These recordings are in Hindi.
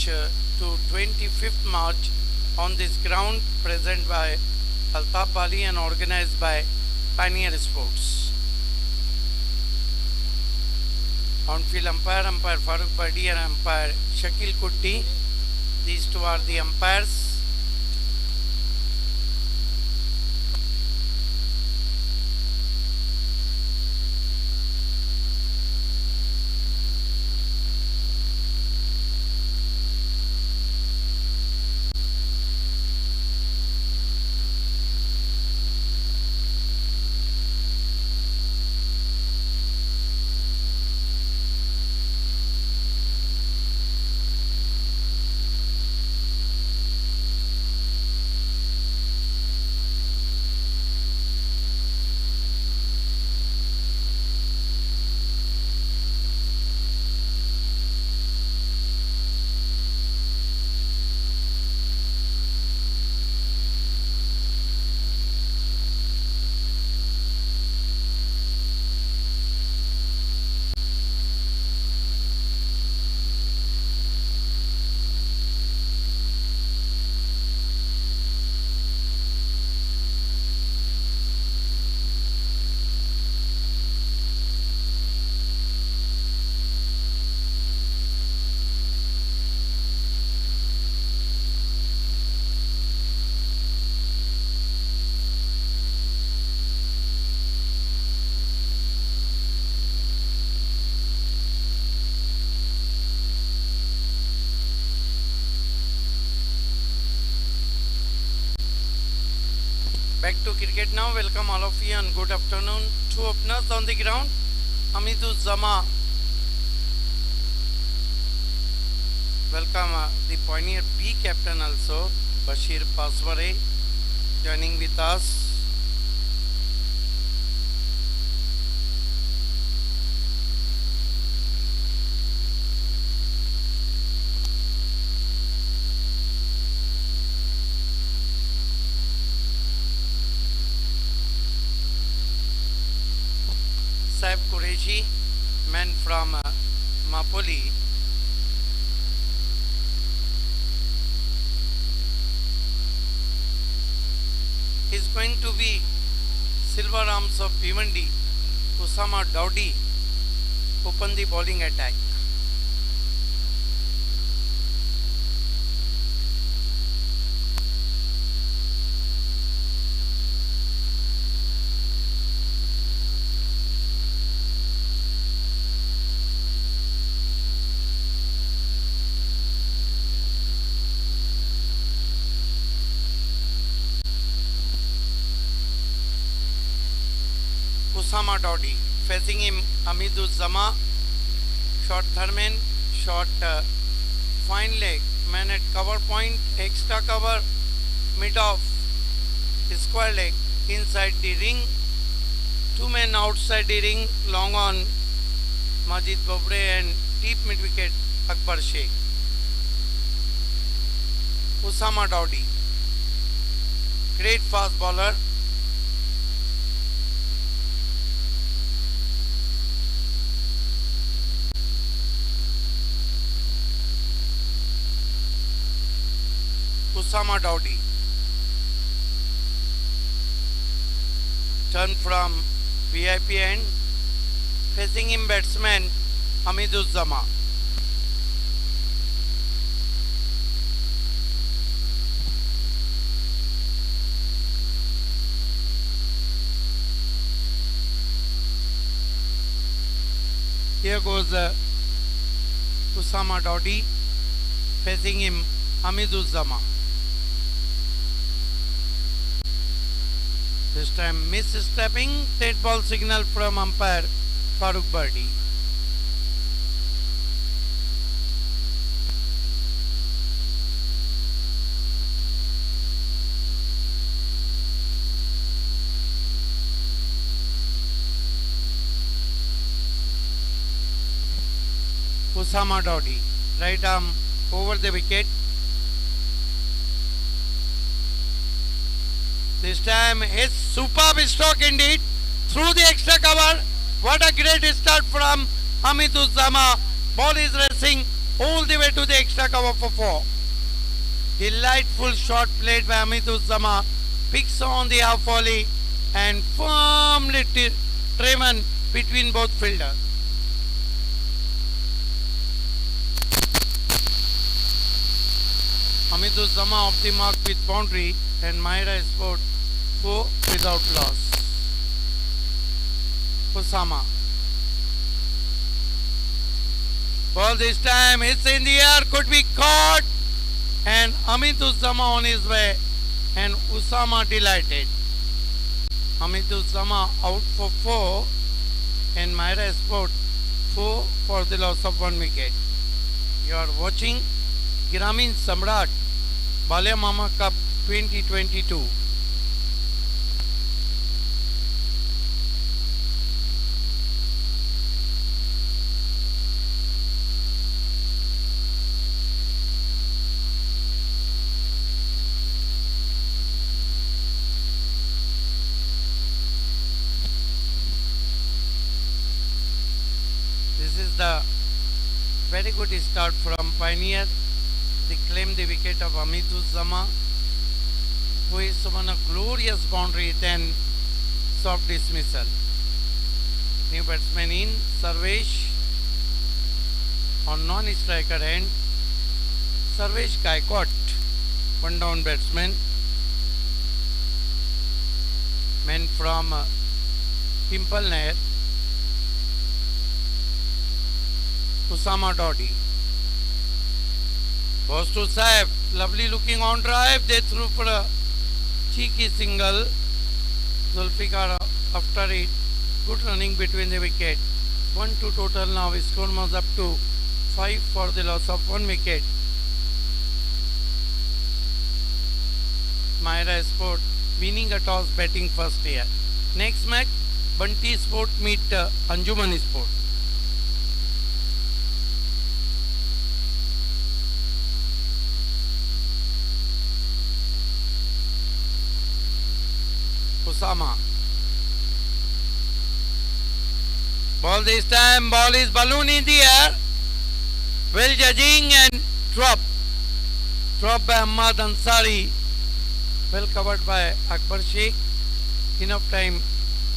to 25th March on this ground, present by Altaf Bali and organized by Pioneer Sports. On-field umpire Farooq Bardi and umpire Shakil Kutti. These two are the umpires. Back to cricket now. Welcome all of you and good afternoon. Two openers on the ground. Hamiduzzaman. Welcome the Pioneer B captain also, Bashir Pasware, joining with us. Saib Qureshi, man from Mapoli. Is going to be Silver Arms of Bhiwandi. Usama Dowdy open the bowling attack. Usama Dowdy, facing him Hamiduzzaman, short third-man, short fine leg, man at cover point, extra cover, mid-off, square leg, inside the ring, two men outside the ring, long on Majid Bobre and deep mid-wicket Akbar Sheikh. Usama Dowdy, great fast bowler. Usama Dowdy, turn from VIP end, facing him batsman Hamiduzzaman. Here goes Usama Dowdy, facing him Hamiduzzaman. This time misstepping, dead ball signal from umpire Farooq Bardi. Usama Dowdy, right arm over the wicket. This time is superb stroke indeed through the extra cover. What a great start from Hamiduzzaman. Ball is racing all the way to the extra cover for 4. Delightful shot played by Amit Uzzama, picks on the half volley and firmly driven between both fielders. Amit Uzzama off the mark with boundary and Mahira Sport 4 without loss. Usama. Ball this time, it's in the air, could be caught, and Amit Uzzama on his way, and Usama delighted. Amit Uzzama out for 4, and Mahira Sport 4 for the loss of 1 wicket. You are watching Gramin Samrat Balia Mama Cup 2022. This is the very good start from Pioneer. They claim the wicket of Amit Uzzama, who is on a glorious boundary, then soft dismissal. New batsman in, Sarvesh on non-striker end. Sarvesh Gaikwad, one down batsman. Men from Pimple Nair. Usama Dodi. Goes to Saif, lovely looking on drive, they threw for a cheeky single. Zulfikar after it, good running between the wicket. 1-2 total now, score was up to 5 for the loss of 1 wicket. Mahira Sport winning a toss, batting first here. Next match, Bunty Sport meet Anjuman Sport. Usama. Ball this time, ball is balloon in the air. Well judging and drop. Drop by Ahmad Ansari. Well covered by Akbar Sheikh. Enough time,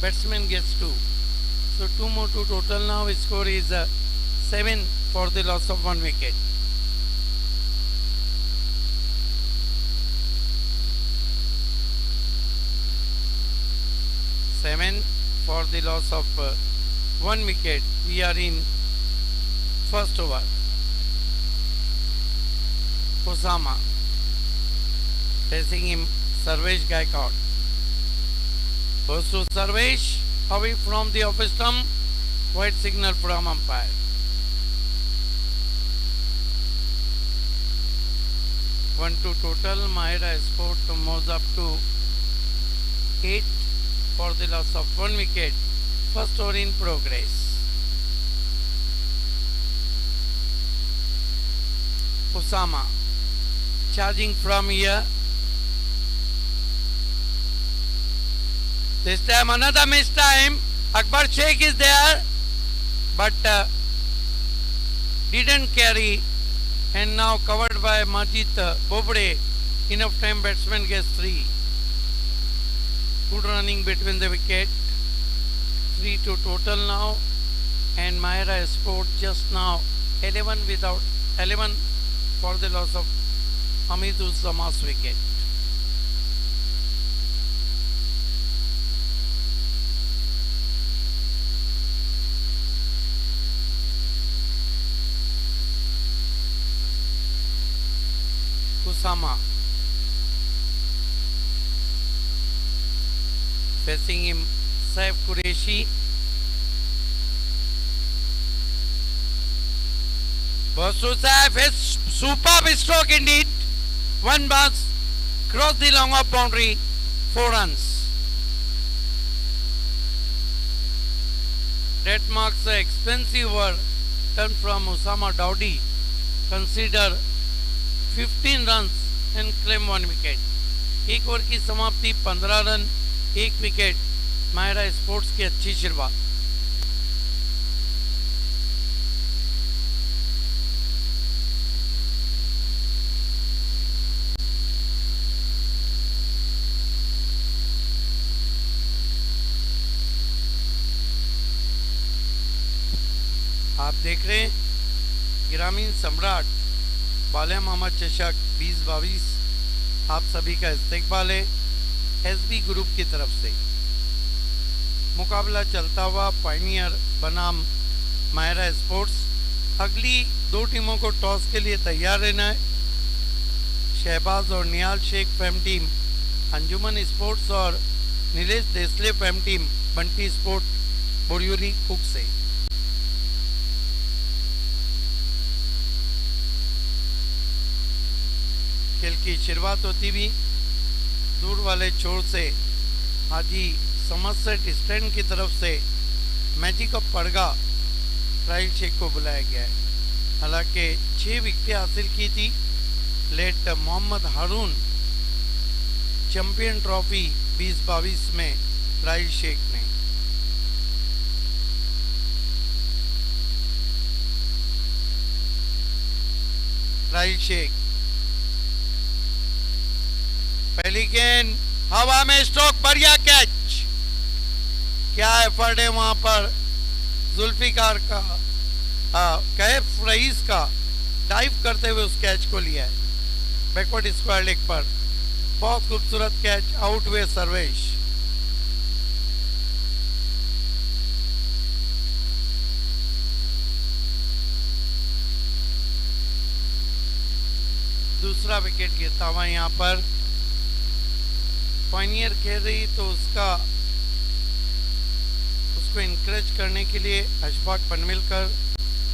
batsman gets 2. So 2 more to total now, score is 7 for the loss of 1 wicket. For the loss of 1 wicket. We are in first over. Usama facing him, Sarvesh Gaikwad. Goes to Sarvesh, away from the office stump, white signal from umpire. One to total, Mahira Sport moves up to 8 for the loss of 1 wicket. First over in progress. Usama charging from here. This time another missed time. Akbar Sheikh is there, but didn't carry, and now covered by Majid Bobre. Enough time, batsman gets 3. Good running between the wicket. 3 to total now, and Mahira Sport just now 11 for the loss of Amit Uzzama's wicket. Usama facing him, Saif Qureshi. Basu Saif is superb stroke indeed. 1 bounce, cross the long off boundary, 4 runs. That marks the expensive over turn from Usama Dodi. Consider 15 runs and claim 1 wicket. एक ओवर की समाप्ति 15 रन 1 विकेट. माहिरा स्पोर्ट्स की अच्छी शुरुआत. आप देख रहे हैं ग्रामीण सम्राट बाला मोहम्मद चषक 2022। आप सभी का इस्तकबाल है एसबी ग्रुप की तरफ से। मुकाबला चलता हुआ पायनियर बनाम मायरा स्पोर्ट्स। अगली दो टीमों को टॉस के लिए तैयार रहना है। शहबाज और Niyal Shaikh fam team Anjuman sports और Nilesh Desle fam team Bunty sport बोरियोली कुक से। खेल की शुरुआत होती हुई दूर वाले छोर से हाजी समरसेट स्टैंड की तरफ से मैजिक ऑफ पड़गा राइल शेख को बुलाया गया है। हालांकि 6 विकेटें हासिल की थी लेट मोहम्मद हारून चैंपियन ट्रॉफी 2022 में राइल शेख ने। राइल शेख पहली गेंद हवा में स्ट्रोक, बढ़िया कैच। क्या एफर्ट है वहां पर जुल्फिकार का, कैफ रईस का डाइव करते हुए उस कैच को लिया है बैकवर्ड स्क्वायर लेग पर। बहुत खूबसूरत कैच, आउट हुए सर्वेश। दूसरा विकेट गिरता हुआ यहाँ पर पायनियर खेल रही तो उसको इनकरेज करने के लिए अशफाक पनविलकर,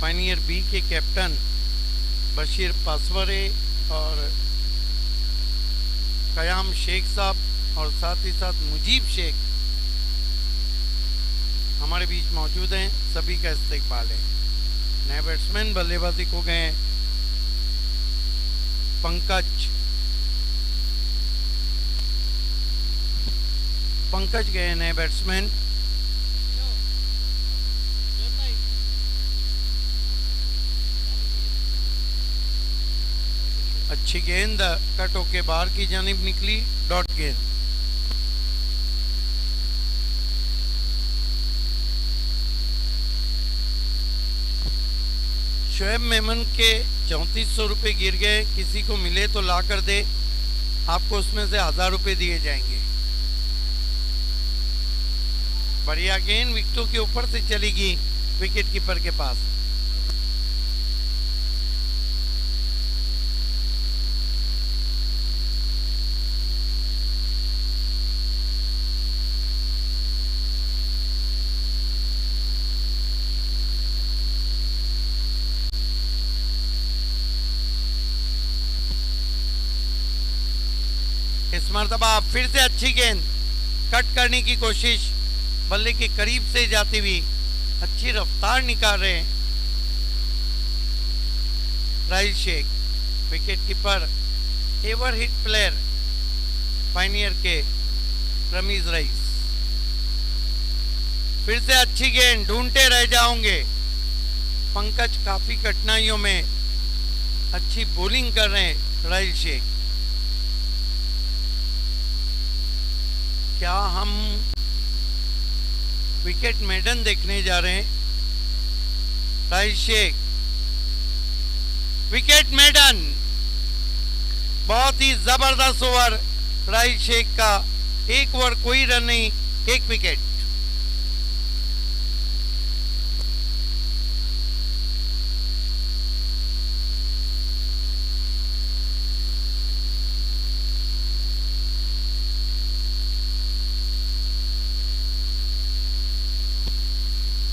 पायनियर बी के कैप्टन बशीर पासवरे और कयाम शेख साहब और साथ ही साथ मुजीब शेख हमारे बीच मौजूद हैं। सभी का इस्तकबाल है। नए बैट्समैन बल्लेबाजी को गए पंकज गए नए बैट्समैन। अच्छी गेंद कट होके बाहर की जानिब निकली, डॉट गेंद। शोएब मेमन के 3400 रुपये गिर गए। किसी को मिले तो ला कर दे, आपको उसमें से 1000 रुपये दिए जाएंगे। बढ़िया गेंद विकेटों के ऊपर से चली गई विकेट कीपर के पास। इस मर्तबा फिर से अच्छी गेंद कट करने की कोशिश, बल्ले के करीब से जाती हुई अच्छी रफ्तार निकाल रहे हैं Rahil Sheikh. Wicket keeper ever hit player pioneer के रमीज रईस। फिर से अच्छी गेंद, ढूंढते रह जाओगे। पंकज काफी कठिनाइयों में अच्छी बॉलिंग कर रहे हैं राइल शेख। क्या हम विकेट मेडन देखने जा रहे हैं? Rahil Sheikh wicket maiden. बहुत ही जबरदस्त ओवर राइल शेख का। एक ओवर कोई रन नहीं, एक विकेट।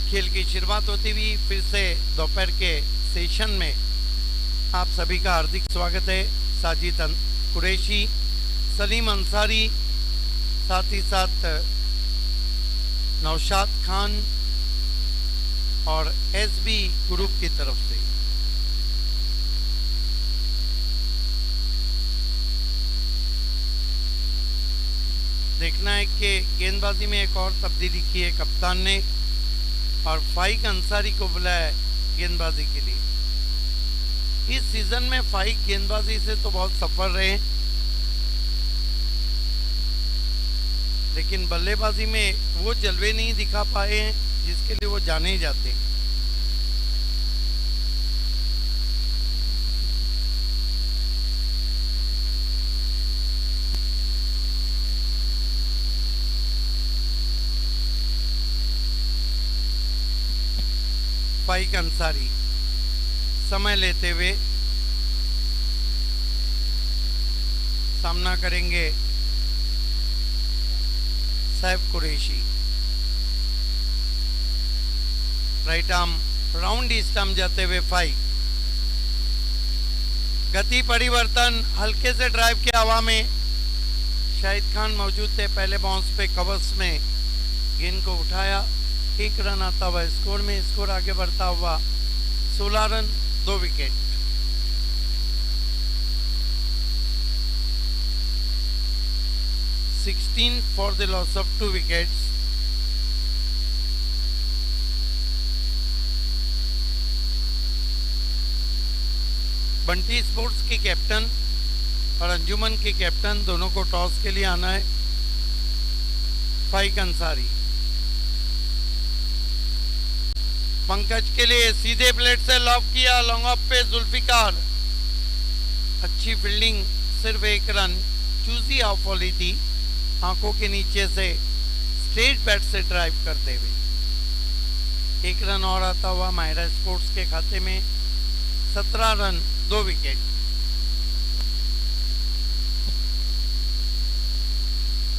खेल की शुरुआत होती हुई फिर से दोपहर के सेशन में आप सभी का हार्दिक स्वागत है। साजिद कुरैशी, सलीम अंसारी, साथ ही साथ नौशाद खान और एसबी ग्रुप की तरफ से। देखना है कि गेंदबाजी में एक और तब्दीली की है कप्तान ने और फाइक अंसारी को बुलाया गेंदबाजी के लिए। इस सीजन में फाइक गेंदबाजी से तो बहुत सफल रहे, लेकिन बल्लेबाजी में वो जलवे नहीं दिखा पाए हैं जिसके लिए वो जाने ही जाते हैं। फाइक अंसारी समय लेते हुए सामना करेंगे Saif Qureshi. Right arm round stump जाते हुए फाइक। गति परिवर्तन, हल्के से ड्राइव के हवा में शाहिद खान मौजूद थे। पहले बाउंस पे कवर्स में गेंद को उठाया, 1 रन आता हुआ स्कोर में। स्कोर आगे बढ़ता हुआ 16 run 2 wicket. (16 for the loss of 2 wickets). Bunty sports के कैप्टन और अंजुमन के कैप्टन दोनों को टॉस के लिए आना है। फाइक अंसारी पंकज के लिए सीधे प्लेट से लॉक किया, लॉन्ग ऑफ पे जुल्फिकार। अच्छी फील्डिंग, सिर्फ 1 रन। चूजी ऑफ वाली थी, आंखों के नीचे से स्ट्रेट बैट से ड्राइव करते हुए। 1 रन और आता हुआ माहिरा स्पोर्ट्स के खाते में। 17 रन 2 विकेट।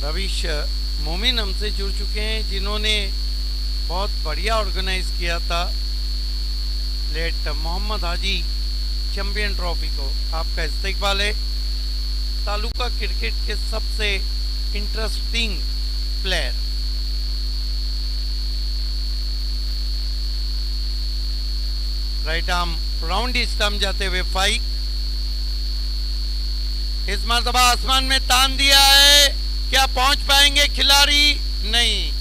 रवीश मोमिन हमसे जुड़ चुके हैं, जिन्होंने बहुत बढ़िया ऑर्गेनाइज किया था लेट मोहम्मद हाजी चैंपियन ट्रॉफी को। आपका इस्तेकबाल है। तालुका क्रिकेट के सबसे interesting player. Right arm round stump जाते हुए फाइक। इस मर्तबा आसमान में तान दिया है, क्या पहुंच पाएंगे खिलाड़ी? नहीं,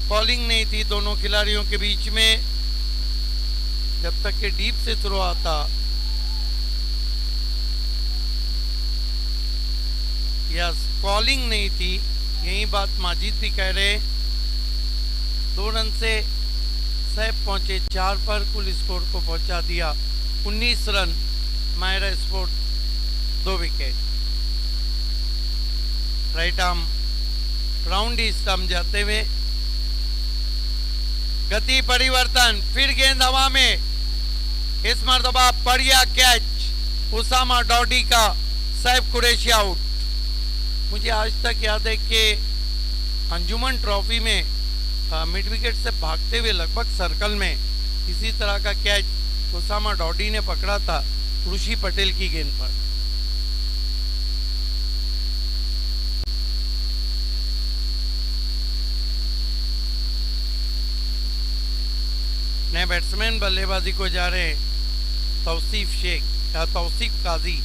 बॉलिंग नहीं थी दोनों खिलाड़ियों के बीच में। जब तक कि डीप से थ्रो आता, यस कॉलिंग नहीं थी। यही बात माजिद भी कह रहे। 2 रन से सैफ पहुंचे 4 पर, कुल स्कोर को पहुंचा दिया 19 run. Mahira sport 2 wicket. Right arm round stump जाते हुए गति परिवर्तन, फिर गेंद हवा में। इस मर्तबा बढ़िया कैच उसामा डॉडी का, सैफ कुरैशी आउट। मुझे आज तक याद है कि अंजुमन ट्रॉफी में मिड विकेट से भागते हुए लगभग सर्कल में इसी तरह का कैच उसामा डॉडी ने पकड़ा था ऋषि पटेल की गेंद पर। नए बैट्समैन बल्लेबाजी को जा रहे हैं तौसीफ काजी।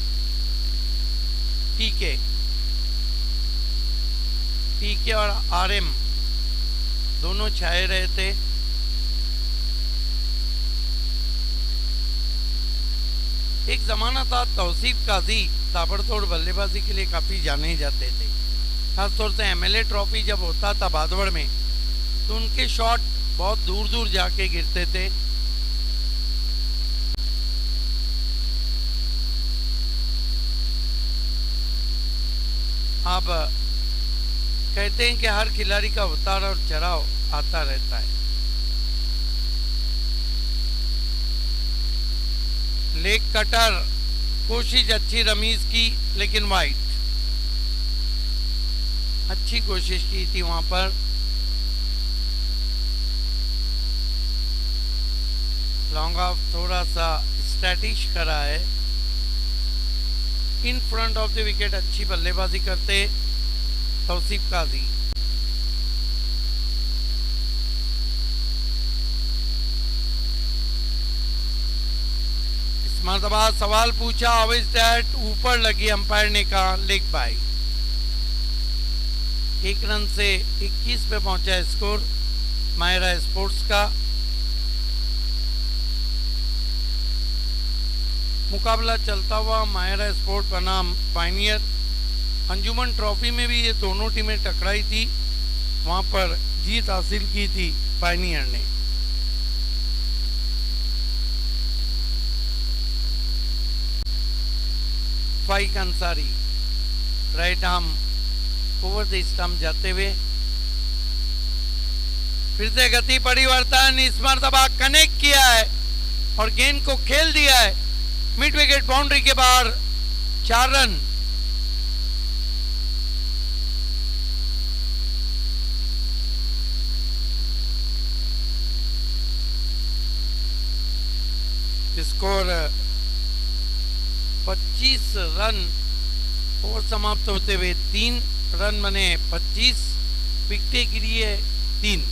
पीके और आरएम दोनों छाए रहे थे। एक जमाना था तौसीफ काजी ताबड़तोड़ बल्लेबाजी के लिए काफी जाने जाते थे। खासतौर से एमएलए ट्रॉफी जब होता था भादवड़ में, तो उनके शॉट बहुत दूर दूर जाके गिरते थे। अब कहते हैं कि हर खिलाड़ी का उतार और चढ़ाव आता रहता है। लेग कटर, कोशिश अच्छी रमीज की, लेकिन वाइड। अच्छी कोशिश की थी वहां पर। लॉन्ग ऑफ थोड़ा सा स्टैटिश करा है। In front of the wicket अच्छी बल्लेबाजी करते तौसीफ काजी। इस मर्तबा सवाल पूछा, हाउ इज दैट? ऊपर लगी, अंपायर ने कहा लेग बाय। 1 रन से 21 पे पहुंचा स्कोर माहिरा स्पोर्ट्स का। मुकाबला चलता हुआ माहिरा स्पोर्ट बनाम पायनियर। अंजुमन ट्रॉफी में भी ये दोनों टीमें टकराई थी, वहां पर जीत हासिल की थी पायनियर ने। Faiq Ansari right arm over the stump जाते हुए, फिर से गति परिवर्तन। इस मर्तबा कनेक्ट किया है और गेंद को खेल दिया है मिड विकेट बाउंड्री के बाहर। 4 रन। Score 25 run. ओवर समाप्त होते हुए 3 रन बने, 25 विकेटें गिरी है 3।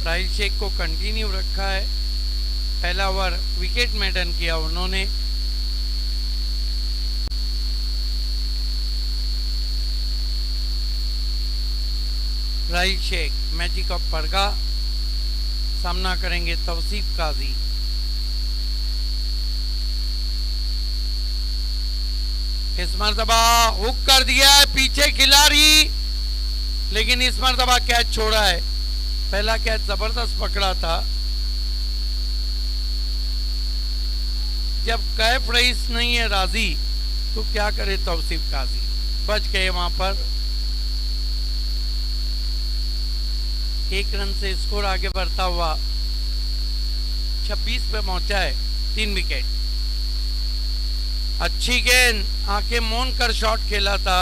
राहिल शेख को कंटिन्यू रखा है। पहला ओवर विकेट मेडन किया उन्होंने। राहिल शेख, मैजिक ऑफ परगा, सामना करेंगे तौसीफ काजी। इस मर्तबा हुक कर दिया है पीछे खिलाड़ी, लेकिन इस मर्तबा कैच छोड़ा है। पहला कैच जबरदस्त पकड़ा था। जब कैफ रईस नहीं है राजी तो क्या करे तौसीफ काजी, बच गए वहां पर। 1 रन से स्कोर आगे बढ़ता हुआ 26 पे पहुंचा है। 3 विकेट। अच्छी गेंद, आंखें मौन कर शॉट खेला था।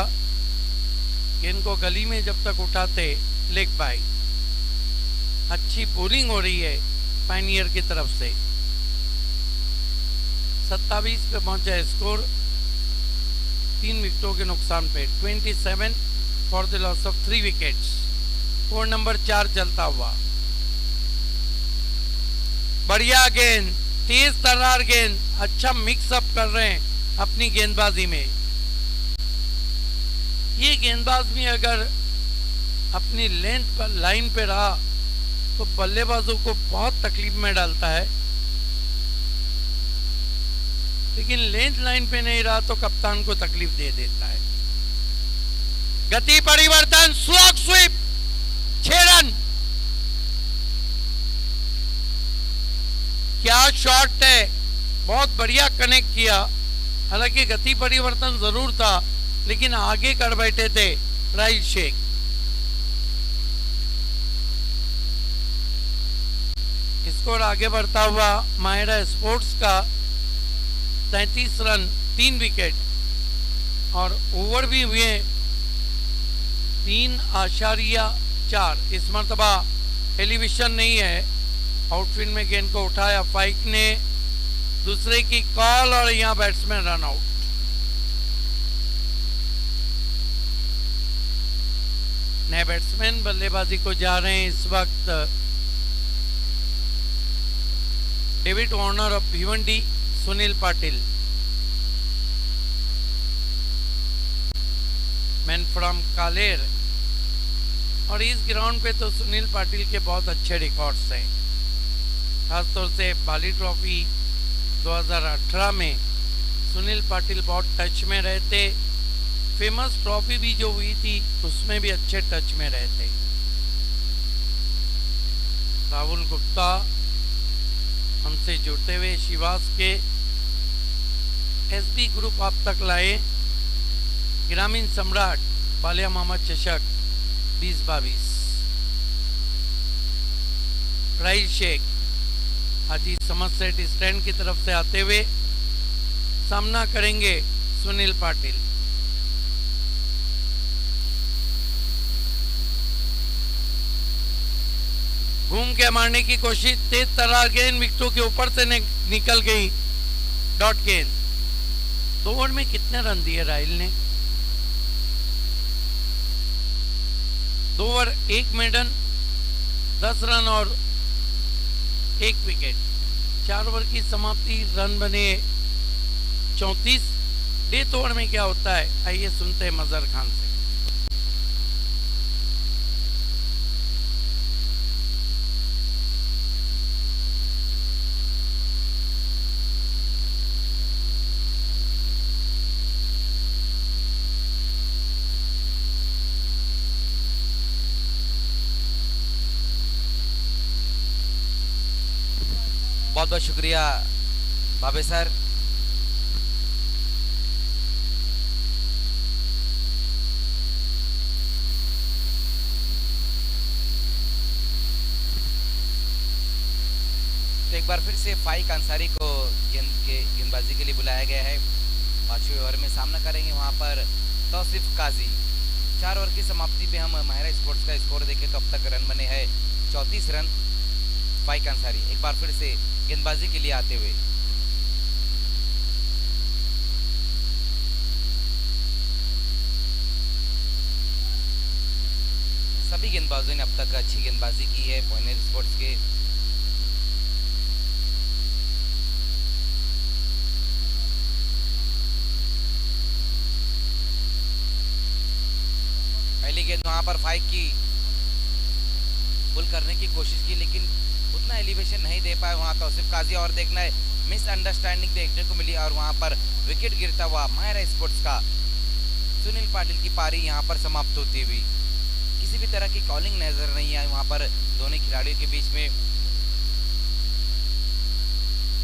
गेंद को गली में जब तक उठाते लेग बाई। अच्छी बॉलिंग हो रही है पायनियर की तरफ से। 27 पे पहुंचा है स्कोर 3 विकेटों के नुकसान पे। 27 for the loss of 3 wickets. Over number 4 चलता हुआ। बढ़िया गेंद, तेज तर्रार गेंद, अच्छा मिक्स अप कर रहे हैं अपनी गेंदबाजी में। ये गेंदबाज भी अगर अपनी लेंथ पर लाइन पे रहा तो बल्लेबाजों को बहुत तकलीफ में डालता है, लेकिन लेंथ लाइन पे नहीं रहा तो कप्तान को तकलीफ दे देता है। गति परिवर्तन, स्लॉग स्वीप, 6 रन। क्या शॉट है, बहुत बढ़िया कनेक्ट किया। हालांकि गति परिवर्तन जरूर था, लेकिन आगे कर बैठे थे राहिल शेख। स्कोर आगे बढ़ता हुआ माहिरा स्पोर्ट्स का 33 रन, 3 विकेट और ओवर भी हुए 3.4। इस मरतबा एलिवेशन नहीं है। आउटफील्ड में गेंद को उठाया फाइक ने, दूसरे की कॉल और यहां बैट्समैन रन आउट। नए बैट्समैन बल्लेबाजी को जा रहे हैं इस वक्त। David Warner of Bhiwandi, Sunil Patil. Man from Kaler. और इस ग्राउंड पे तो सुनील पाटिल के बहुत अच्छे रिकॉर्ड्स हैं। खासतौर से बाली ट्रॉफी 2018 में सुनील पाटिल बहुत टच में रहते। फेमस ट्रॉफी भी जो हुई थी उसमें भी अच्छे टच में रहते। राहुल गुप्ता हमसे जुड़ते हुए शिवास के एसबी ग्रुप आप तक लाए। ग्रामीण सम्राट बालिया मामा चषक 2022। राहिल शेख हाजी समरसेट स्टैंड की तरफ से आते हुए सामना करेंगे सुनील पाटिल। घूम के मारने की कोशिश, तेज तर्रार गेंद विकेटों के ऊपर से निकल गई। डॉट गेंद। 2 ओवर में कितने रन दिए राहिल ने? 2 ओवर 1 मेडन, 10 रन और 1 विकेट। 4 ओवर की समाप्ति, रन बने 34। डेथ ओवर में क्या होता है, आइए सुनते हैं मजहर खान से। बहुत बहुत शुक्रिया भावे सर। तो एक बार फिर से फाइक अंसारी को गेंदबाजी के लिए बुलाया गया है। 5वें ओवर में सामना करेंगे वहां पर तौसीफ काजी। 4 ओवर की समाप्ति पे हम माहिरा स्पोर्ट्स का स्कोर देखें तो अब तक रन बने हैं 34 रन। फाइक अंसारी एक बार फिर से गेंदबाजी के लिए आते हुए। सभी गेंदबाजों ने अब तक अच्छी गेंदबाजी की है पॉइंटर स्पोर्ट्स के। पहली गेंद वहां पर फाइक की पुल करने की कोशिश की लेकिन उतना एलिवेशन नहीं दे पाए वहां तौसीफ काजी। और देखना है मिसअंडरस्टैंडिंग देखने को मिली और वहां पर विकेट गिरता हुआ माहिरा स्पोर्ट्स का सुनील पाटिल की पारी यहां पर समाप्त होती हुई। किसी भी तरह की कॉलिंग नजर नहीं आई वहां पर दोनों खिलाड़ियों के बीच में।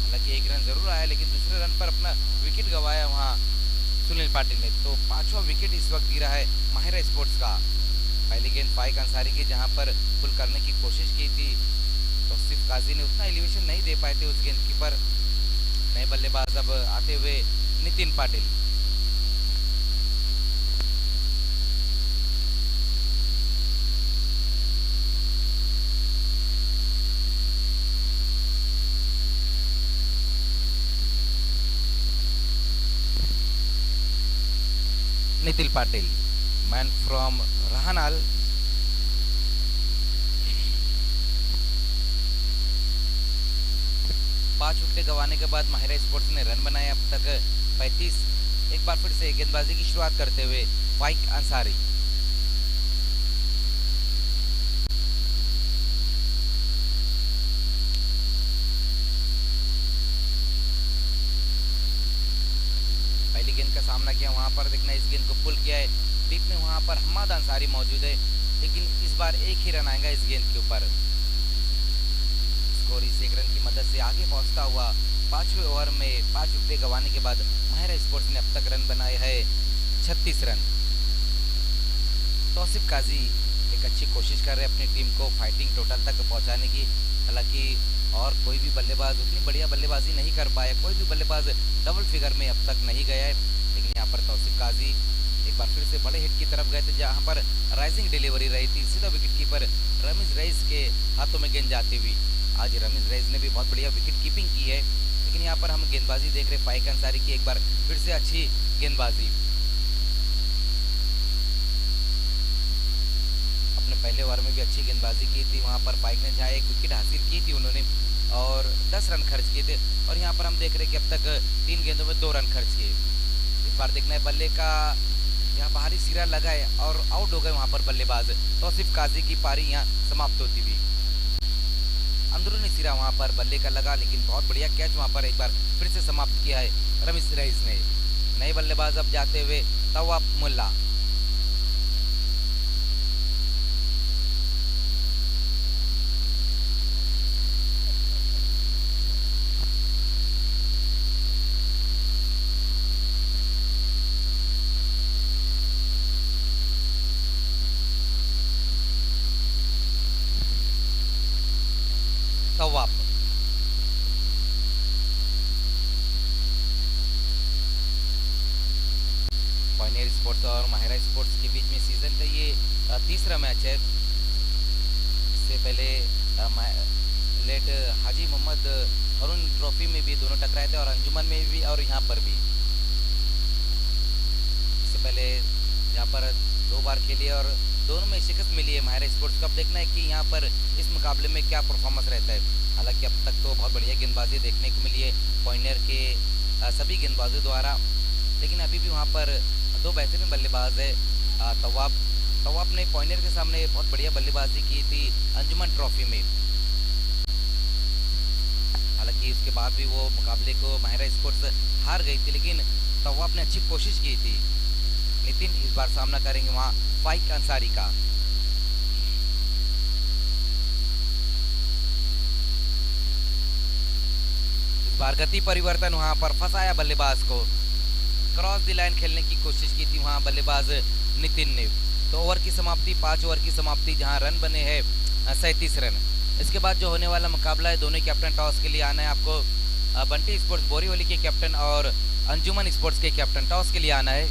हालांकि एक रन जरूर आया लेकिन दूसरे रन पर अपना विकेट गंवाया वहां सुनील पाटिल ने। तो 5वां विकेट इस वक्त गिरा है माहिरा स्पोर्ट्स का। पहली गेंद फाइक अंसारी की जहां पर पुल करने की कोशिश की थी तो सिर्फ काजी ने उतना एलिवेशन नहीं दे पाए थे उस गेंद की पर। नए बल्लेबाज अब आते हुए नितिन पाटिल। Nitin Patil man from Rahnal. पांच विकेट गंवाने के बाद माहिरा स्पोर्ट्स ने रन बनाए अब तक 35। एक बार फिर से गेंदबाजी की शुरुआत करते हुए फाइक अंसारी। पहली गेंद का सामना किया वहां पर देखना इस गेंद को पुल किया है डीप में। वहां पर हम्माद अंसारी मौजूद है लेकिन इस बार एक ही रन आएगा इस गेंद के ऊपर। स्कोर इस एक रन की मदद से आगे पहुंचता हुआ 5वें ओवर में 5 विकेट गंवाने के बाद माहिरा स्पोर्ट्स ने अब तक रन बनाए हैं 36 रन। तौसीफ काजी एक अच्छी कोशिश कर रहे हैं अपनी टीम को फाइटिंग टोटल तक पहुंचाने की। हालांकि और कोई भी बल्लेबाज उतनी बढ़िया बल्लेबाजी नहीं कर पाया, कोई भी बल्लेबाज डबल फिगर में अब तक नहीं गया है। लेकिन यहाँ पर तौसीफ काजी एक बार फिर से बड़े हिट की तरफ गए थे जहां पर राइजिंग डिलीवरी रही थी। सीधा विकेट कीपर रमीज रईस के हाथों में गेंद जाती हुई। आज रमीज रईस ने भी बहुत बढ़िया विकेट कीपिंग की है। लेकिन यहाँ पर हम गेंदबाजी देख रहे फाइक अंसारी की एक बार फिर से अच्छी गेंदबाजी। अपने पहले ओवर में भी अच्छी गेंदबाजी की थी वहां पर फाइक ने जहाँ एक विकेट हासिल की थी उन्होंने और 10 रन खर्च किए थे। और यहाँ पर हम देख रहे कि अब तक 3 गेंदों में 2 रन खर्च किए। इस बार देखना है बल्ले का यहाँ बाहरी सिरा लगाए और आउट हो गए वहां पर बल्लेबाज तौसीफ काजी की पारी यहाँ समाप्त होती हुई। अंदरूनी सिरा वहां पर बल्ले का लगा लेकिन बहुत बढ़िया कैच वहां पर एक बार फिर से समाप्त किया है रमीज रईस ने। नए बल्लेबाज अब जाते हुए तवाब मुल्ला। तवाब पॉइंटर स्पोर्ट्स और माहिरा स्पोर्ट्स के बीच में सीजन का ये तीसरा मैच है। इससे पहले लेट हाजी मोहम्मद अरुण ट्रॉफी में भी दोनों टकराए थे और अंजुमन में भी और यहाँ पर भी। इससे पहले यहाँ पर 2 बार खेली और दोनों में शिकस्त मिली है माहिरा स्पोर्ट्स को। अब देखना है कि यहाँ पर इस मुकाबले में क्या परफॉर्मेंस रहता है। हालांकि अब तक तो बहुत बढ़िया गेंदबाजी देखने को मिली है पॉइंटर के सभी गेंदबाजों द्वारा। लेकिन अभी भी वहाँ पर 2 बेहतरीन बल्लेबाज है। तवाब ने पॉइंटर के सामने बहुत बढ़िया बल्लेबाजी की थी अंजुमन ट्रॉफी में। हालांकि उसके बाद भी वो मुकाबले को माहिरा स्पोर्ट्स हार गई थी लेकिन तवाब ने अच्छी कोशिश की थी। नितिन इस बार सामना करेंगे वहाँ फाइक अंसारी का। बार गति परिवर्तन वहां पर फंसाया बल्लेबाज को, क्रॉस द लाइन खेलने की कोशिश की थी वहां बल्लेबाज नितिन ने। तो ओवर की समाप्ति 5 ओवर की समाप्ति, जहां रन बने हैं 37 रन। इसके बाद जो होने वाला मुकाबला है, दोनों कैप्टन टॉस के लिए आना है आपको। बंटी स्पोर्ट्स बोरीवली के कैप्टन और अंजुमन स्पोर्ट्स के कैप्टन टॉस के लिए आना है।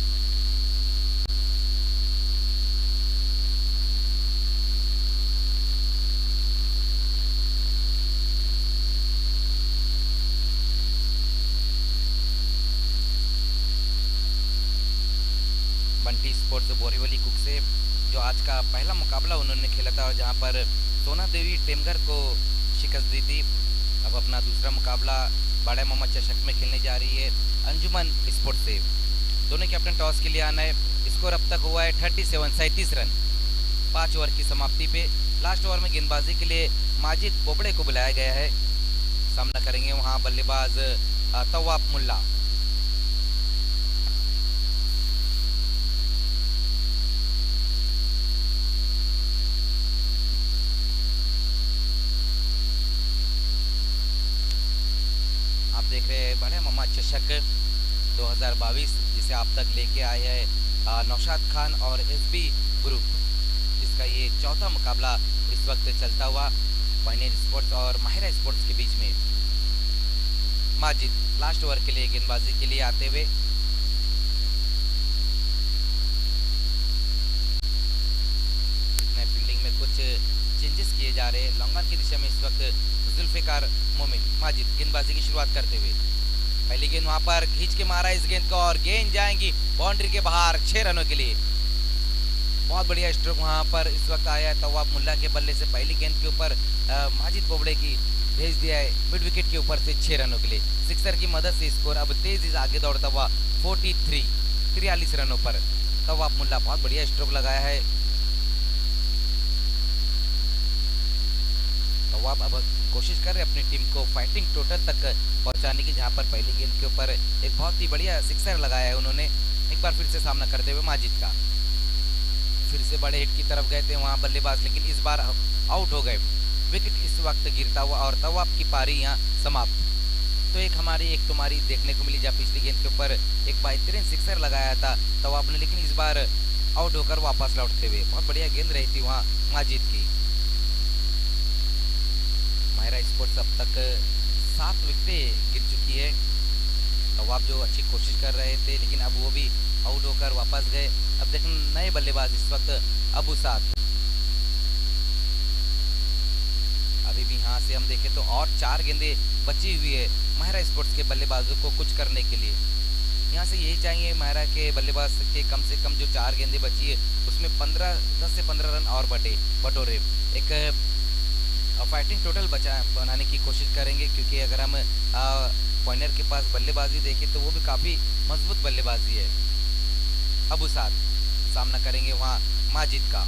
बंटी स्पोर्ट्स बोरीवली कुक से जो आज का पहला मुकाबला उन्होंने खेला था और जहां पर सोना देवी टेमघर को शिकस्त दी थी, अब अपना दूसरा मुकाबला बड़ा मामा चषक में खेलने जा रही है अंजुमन स्पोर्ट्स से। दोनों कैप्टन टॉस के लिए आना है। स्कोर अब तक हुआ है 37 रन 5 ओवर की समाप्ति पे। लास्ट ओवर में गेंदबाजी के लिए माजिद बोबड़े को बुलाया गया है। सामना करेंगे वहां बल्लेबाज तवाब मुल्ला। देख रहे हैं बड़े मामा चषक 2022, जिसे आप तक लेके आए हैं नौशाद खान और एसबी ग्रुप, जिसका ये चौथा मुकाबला इस वक्त चलता हुआ फाइनल स्पोर्ट्स और माहिरा स्पोर्ट्स के बीच में। माजिद लास्ट ओवर के लिए गेंदबाजी के लिए आते हुए, फील्डिंग में कुछ चेंजेस किए जा रहे हैं। लॉन्ग ऑन की दिशा में इस वक्त जुल्फिकार मोमिन माजिद गेंदबाजी की शुरुआत करते हुए, पहली गेंद वहां पर खींच के मारा इस गेंद को और गेंद जाएंगी बाउंड्री के बाहर 6 रनों के लिए। बहुत बढ़िया स्ट्रोक वहां पर इस वक्त आया है तवाब मुल्ला के बल्ले से। पहली गेंद के ऊपर माजिद बोबड़े की भेज दिया है मिड विकेट के ऊपर से 6 रनों के लिए। सिक्सर की मदद से स्कोर अब तेजी से आगे दौड़ता हुआ 43 रनों पर तवाब मुल्ला बहुत बढ़िया स्ट्रोक लगाया है। तवाब अब कोशिश कर रहे अपनी टीम को फाइटिंग टोटल तक पहुंचाने की, जहां पर पहली गेंद के ऊपर एक बहुत ही बढ़िया सिक्सर लगाया है उन्होंने। एक बार फिर से सामना करते हुए माजिद का, फिर से बड़े हिट की तरफ गए थे वहां बल्लेबाज, लेकिन इस बार आउट हो गए। विकेट इस वक्त गिरता हुआ और तवाब की पारी यहाँ समाप्त। तो एक हमारी एक तुम्हारी देखने को मिली, जहाँ पिछली गेंद के ऊपर एक बेहतरीन सिक्सर लगाया था तवाब ने, लेकिन इस बार आउट होकर वापस लौटते हुए बहुत बढ़िया गेंद रही थी वहाँ माजिद की। माहिरा स्पोर्ट्स अब तक 7 विकेटें गिर चुकी है। तवाब जो अच्छी कोशिश कर रहे थे, लेकिन अब वो भी आउट होकर वापस गए। अब देखें नए बल्लेबाज इस वक्त अबू साद। अभी भी यहाँ से हम देखें तो और 4 गेंदें बची हुई है माहिरा स्पोर्ट्स के बल्लेबाजों को कुछ करने के लिए। यहाँ से यही चाहिए माहिरा के बल्लेबाज के कम से कम जो 4 गेंदें बची है उसमें 10 से 15 रन और बटोरे एक फाइटिंग टोटल बनाने की कोशिश करेंगे, क्योंकि अगर हम पॉइनर के पास बल्लेबाजी देखें तो वो भी काफ़ी मजबूत बल्लेबाजी है। अबू साद सामना करेंगे वहाँ माजिद का।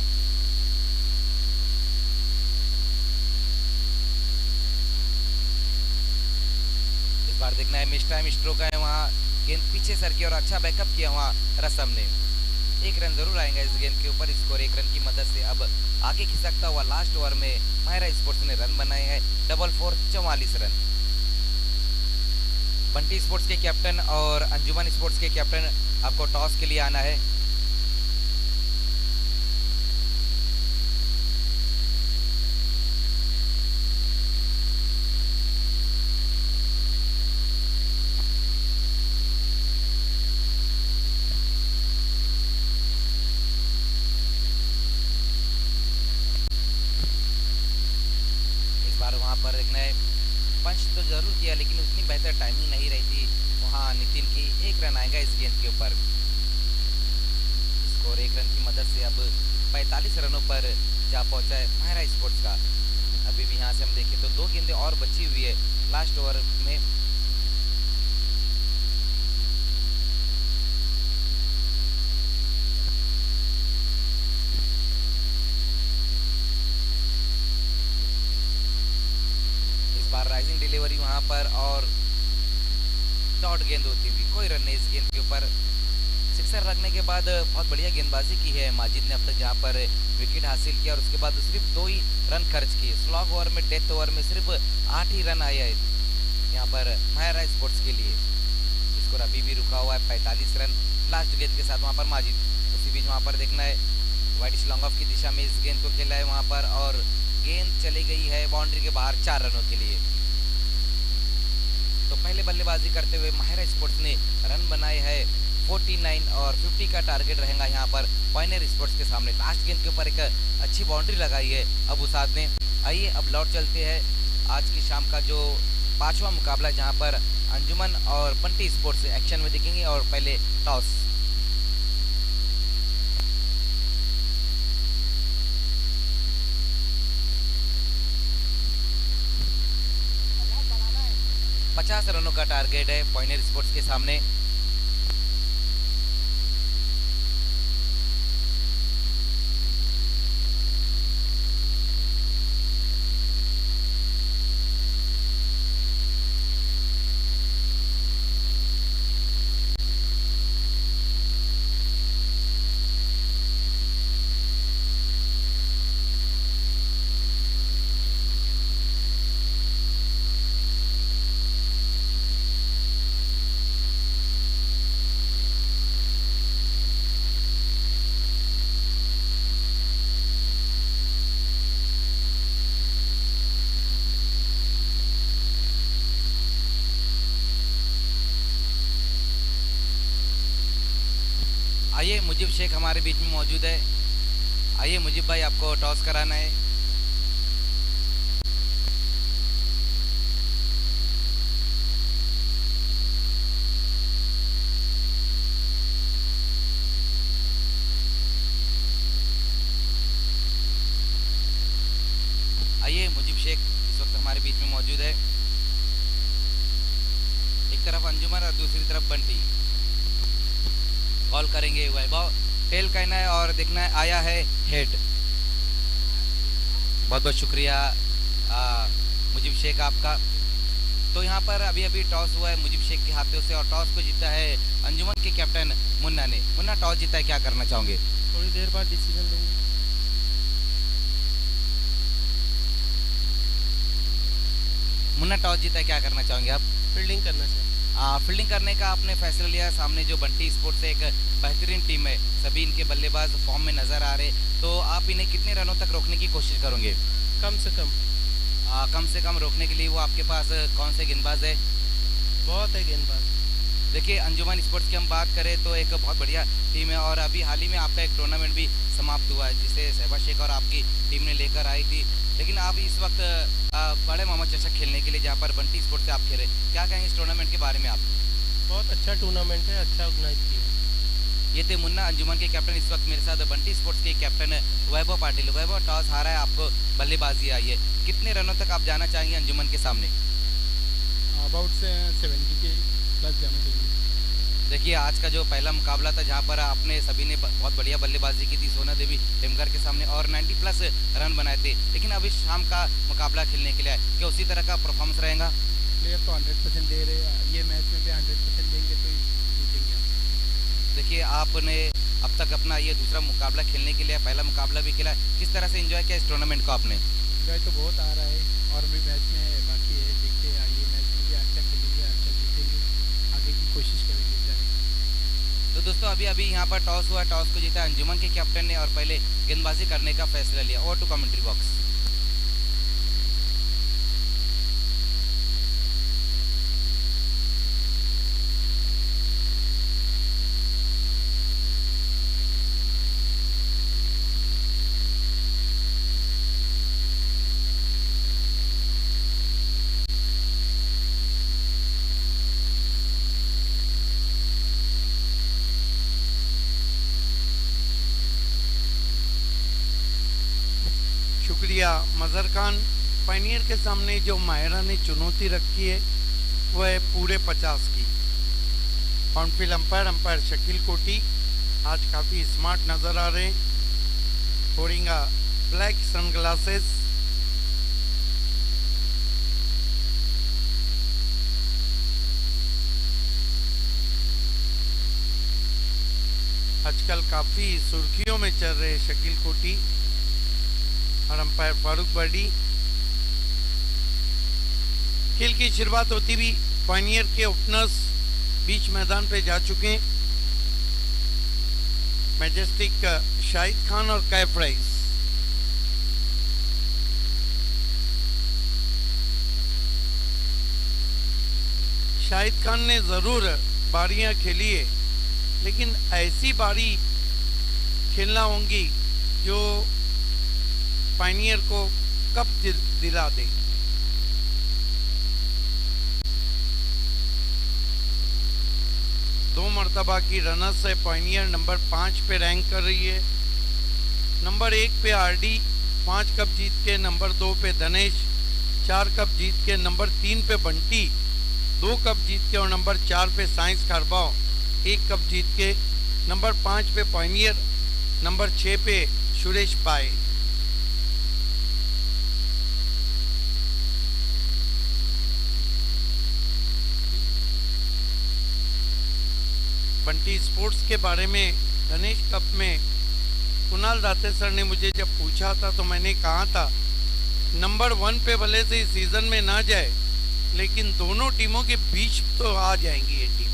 इस बार देखना है मिस टाइम स्ट्रोक है वहाँ, गेंद पीछे सर की और अच्छा बैकअप किया वहाँ रसम ने। 1 रन जरूर आएगा इस गेंद के ऊपर। स्कोर 1 रन की मदद से अब आगे खिसकता हुआ लास्ट ओवर में माहिरा स्पोर्ट्स ने रन बनाए हैं 4 44 रन। बंटी स्पोर्ट्स के कैप्टन और अंजुमन स्पोर्ट्स के कैप्टन आपको टॉस के लिए आना है। वहां पर एक नए पंच तो जरूर किया, लेकिन उतनी बेहतर टाइमिंग नहीं रही थी वहां नितिन की। 1 रन आएगा इस गेंद के ऊपर। स्कोर 1 रन की मदद से अब 45 रनों पर जा पहुंचा है माहिरा स्पोर्ट्स का। अभी भी यहाँ से हम देखें तो 2 गेंदें और बची हुई है लास्ट ओवर में। राइजिंग डिलीवरी वहां पर और डॉट गेंद होती हुई, कोई रन नहीं इस गेंद के ऊपर। सिक्सर लगने के बाद बहुत बढ़िया गेंदबाजी की है माजिद ने अब तक, जहां पर विकेट हासिल किया और उसके बाद सिर्फ 2 ही रन खर्च किए। स्लॉग ओवर में डेथ ओवर में सिर्फ 8 ही रन आए हैं। यहाँ पर माहिरा स्पोर्ट्स के लिए। स्कोर अभी भी रुका हुआ है 45 रन लास्ट गेंद के साथ वहाँ पर माजिद। उसी बीच वहाँ पर देखना है वाइडिश लॉन्ग ऑफ की दिशा में इस गेंद को खेला है वहाँ पर और गेंद चली गई है बाउंड्री के बाहर 4 रनों के लिए। तो पहले बल्लेबाजी करते हुए माहिरा स्पोर्ट्स ने रन बनाए हैं 49 और 50 का टारगेट रहेगा यहाँ पर पायनियर स्पोर्ट्स के सामने। लास्ट गेंद के ऊपर एक अच्छी बाउंड्री लगाई है अबू साद ने। आइए अब लौट चलते हैं आज की शाम का जो 5वां मुकाबला जहाँ पर अंजुमन और बंटी स्पोर्ट्स एक्शन में दिखेंगे। और पहले टॉस। पचास रनों का टारगेट है पायनियर स्पोर्ट्स के सामने। आइए मुजीब शेख हमारे बीच में मौजूद है। आइए मुजीब भाई आपको टॉस कराना है। आइए मुजीब शेख इस वक्त हमारे बीच में मौजूद है। एक तरफ अंजुमन और दूसरी तरफ बंटी। कॉल करेंगे वैभव। टेल कहना है और देखना है आया है हेड। बहुत बहुत शुक्रिया मुजीब शेख आपका। तो यहाँ पर अभी अभी टॉस हुआ है मुजीब शेख के हाथों से और टॉस को जीता है अंजुमन के कैप्टन मुन्ना ने। मुन्ना टॉस जीता है, क्या करना चाहोगे? थोड़ी देर बाद डिसीजन लेंगे। मुन्ना टॉस जीता है, क्या करना चाहोगे आप? फील्डिंग करना चाहिए। फील्डिंग करने का आपने फैसला लिया। सामने जो बंटी स्पोर्ट्स एक बेहतरीन टीम है, सभी इनके बल्लेबाज फॉर्म में नजर आ रहे, तो आप इन्हें कितने रनों तक रोकने की कोशिश करोगे? कम से कम रोकने के लिए वो आपके पास कौन से गेंदबाज है? बहुत है गेंदबाज। देखिए अंजुमन स्पोर्ट्स की हम बात करें तो एक बहुत बढ़िया टीम है और अभी हाल ही में आपका एक टूर्नामेंट भी समाप्त हुआ है जिसे शहबाज शेख और आपकी टीम ने लेकर आई थी। लेकिन आप इस वक्त बड़े मोहम्मद चषक खेलने के लिए जहाँ पर बंटी स्पोर्ट्स से आप खेल रहे, क्या कहेंगे इस टूर्नामेंट के बारे में आप? बहुत अच्छा टूर्नामेंट है, अच्छा ऑर्गेनाइज किया। ये थे मुन्ना अंजुमन के कैप्टन। इस वक्त मेरे साथ बंटी स्पोर्ट्स के कैप्टन वैभव पाटिल। वैभव टॉस हारा है, आपको बल्लेबाजी आई है, कितने रनों तक आप जाना चाहेंगे अंजुमन के सामने? अबाउट 70 के प्लस जाना चाहिए। देखिए आज का जो पहला मुकाबला था जहां पर आपने सभी ने बहुत बढ़िया बल्लेबाजी की थी सोना देवी टेमगर के सामने और 90 प्लस रन बनाए थे, लेकिन अभी शाम का मुकाबला खेलने के लिए क्या उसी तरह का परफॉर्मेंस रहेगा? प्लेयर तो 100% दे रहे हैं, ये मैच में भी 100% देंगे तो जीतेंगे आप। देखिए आपने अब तक अपना ये दूसरा मुकाबला खेलने के लिए पहला मुकाबला भी खेला, किस तरह से एंजॉय किया इस टूर्नामेंट को आपने? एंजॉय तो बहुत आ रहा है और भी मैच में है, बाकी है देखते हैं आइए मैच में भी अच्छा खेलेंगे, अच्छा जीतेंगे, आगे की कोशिश करेंगे। तो दोस्तों अभी अभी यहाँ पर टॉस हुआ, टॉस को जीता अंजुमन के कैप्टन ने और पहले गेंदबाजी करने का फैसला लिया। Over to commentary box. शुक्रिया मज़हर खान। पायनियर के सामने जो माहिरा ने चुनौती रखी है वह है पूरे 50 की। ऑनफील्ड अंपायर शकील कोटी आज काफ़ी स्मार्ट नज़र आ रहे हैं, होरिंगा ब्लैक सनग्लासेस। आजकल काफ़ी सुर्खियों में चल रहे शकील कोटी और अंपायर फारूक बर्डी। खेल की शुरुआत होती भी पायनियर के ओपनर्स बीच मैदान पे जा चुके हैं। मैजेस्टिक शाहिद खान और कैफ राइस। शाहिद खान ने ज़रूर बारियां खेली है, लेकिन ऐसी बारी खेलना होंगी जो पायनियर को कप दिला दे। दो मरतबा की रनर से पायनियर नंबर 5 पे रैंक कर रही है। नंबर 1 पे आरडी 5 कप जीत के, नंबर 2 पे धनेश 4 कप जीत के, नंबर 3 पे बंटी 2 कप जीत के और नंबर 4 पे साइंस खरबाव 1 कप जीत के, नंबर 5 पे पायनियर, नंबर 6 पे सुरेश पाए। बंटी स्पोर्ट्स के बारे में गणेश कप में कुणाल दाते सर ने मुझे जब पूछा था तो मैंने कहा था नंबर 1 पे भले से इस सीजन में ना जाए, लेकिन दोनों टीमों के बीच तो आ जाएंगी ये टीम।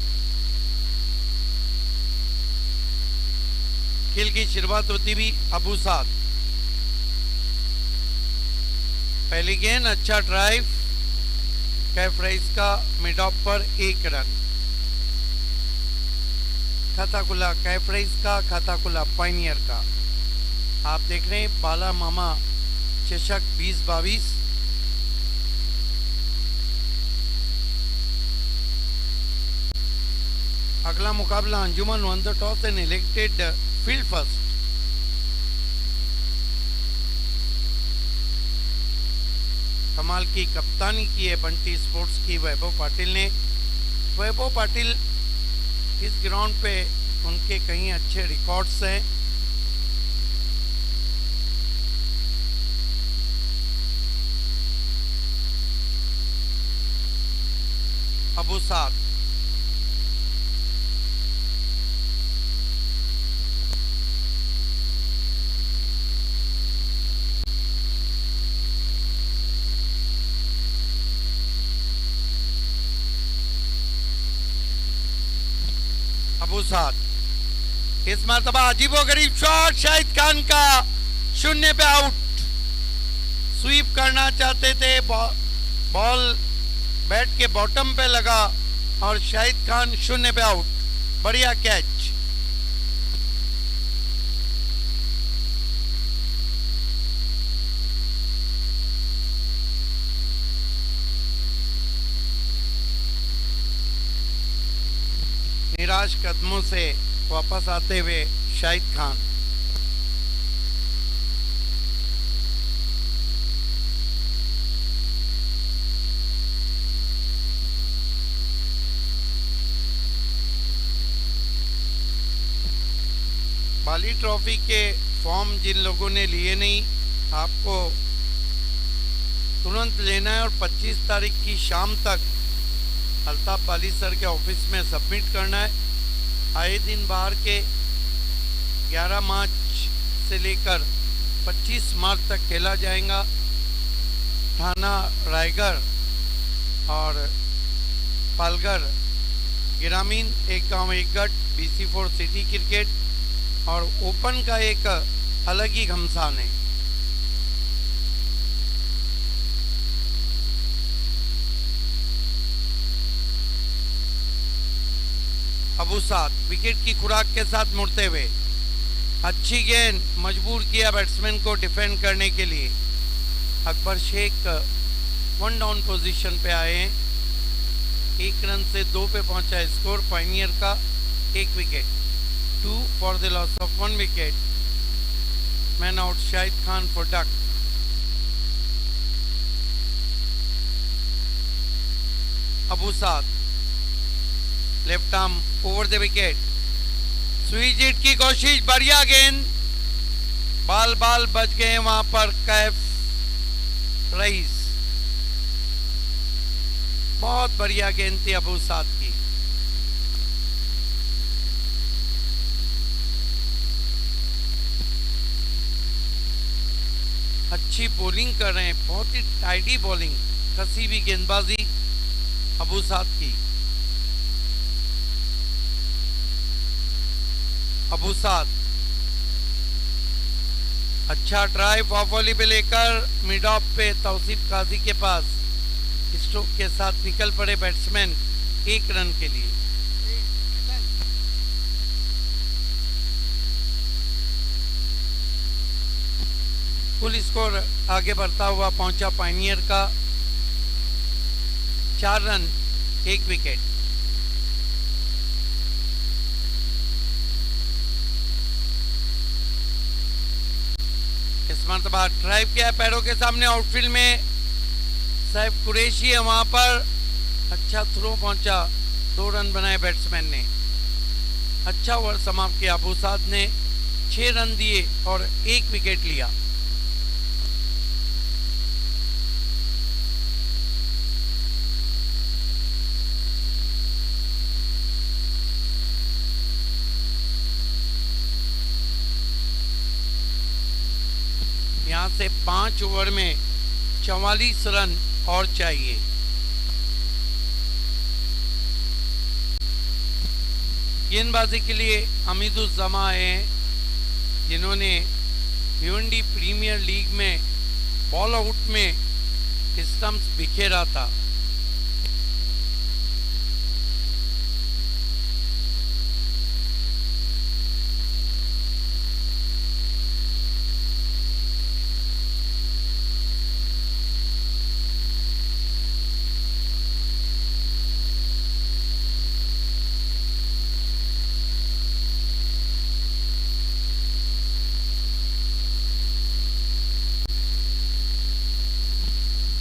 खेल की शुरुआत होती भी अबू साद। पहली गेंद अच्छा ड्राइव, कैफ राइस का मिड ऑफ पर 1 रन। खाता खुला कैफ राइस का, खाता खुला पायनियर का। आप देख रहे हैं बाला मामा चषक 2022। अगला मुकाबला Anjuman won the toss and elected field first. कमाल की कप्तानी की है बंटी स्पोर्ट्स की वैभव पाटिल ने। वैभव पाटिल इस ग्राउंड पे उनके कई अच्छे रिकॉर्ड्स हैं। अबू साद अबू साद इस मरतबा अजीबोगरीब शॉट शाहिद खान का, 0 पे आउट। स्वीप करना चाहते थे, बॉल बैट के बॉटम पे लगा और शाहिद खान 0 पे आउट। बढ़िया कैच। निराश कदमों से वापस आते हुए शाहिद खान। बाली ट्रॉफी के फॉर्म जिन लोगों ने लिए नहीं, आपको तुरंत लेना है और 25 तारीख की शाम तक अल्ताफ बाली सर के ऑफिस में सबमिट करना है। आए दिन बाहर के 11 मार्च से लेकर 25 मार्च तक खेला जाएगा। थाना रायगढ़ और पालगढ़ ग्रामीण एक गांव एक गढ़ BC4 सिटी क्रिकेट और ओपन का एक अलग ही घमसान है। अबू साद विकेट की खुराक के साथ मुड़ते हुए, अच्छी गेंद, मजबूर किया बैट्समैन को डिफेंड करने के लिए। अकबर शेख 1 डाउन पोजीशन पे आए हैं। 1 रन से 2 पे पहुंचा है स्कोर पायनियर का। 1 wicket, 2 for the loss of 1 wicket. Man out Shahid Khan for duck. Abu Saad left arm over the wicket, sweep hit की कोशिश, बढ़िया गेंद, बाल बच गए वहां पर कैफ राइस। बहुत बढ़िया गेंद थी अबू साद की। अच्छी बॉलिंग कर रहे हैं, बहुत ही टाइडी बॉलिंग, कसी भी गेंदबाजी। अबू साद की। अबू साद अच्छा ड्राइव ऑफ वॉली पे लेकर मिड ऑफ पे तौसीफ काजी के पास स्ट्रोक के साथ निकल पड़े बैट्समैन 1 रन के लिए। कुल स्कोर आगे बढ़ता हुआ पहुंचा पायनियर का 4 रन 1 विकेट। इस मरतबा ड्राइव किया पैरों के सामने आउटफील्ड में सैफ कुरैशी है वहां पर, अच्छा थ्रो पहुंचा, 2 रन बनाए बैट्समैन ने। अच्छा ओवर समाप्त किया, अबू साद ने 6 रन दिए और 1 विकेट लिया। यहां से 5 ओवर में 44 रन और चाहिए। गेंदबाजी के लिए हमीदुज्जमा हैं, जिन्होंने भिवंडी प्रीमियर लीग में बॉल आउट में स्टंप्स बिखेरा था।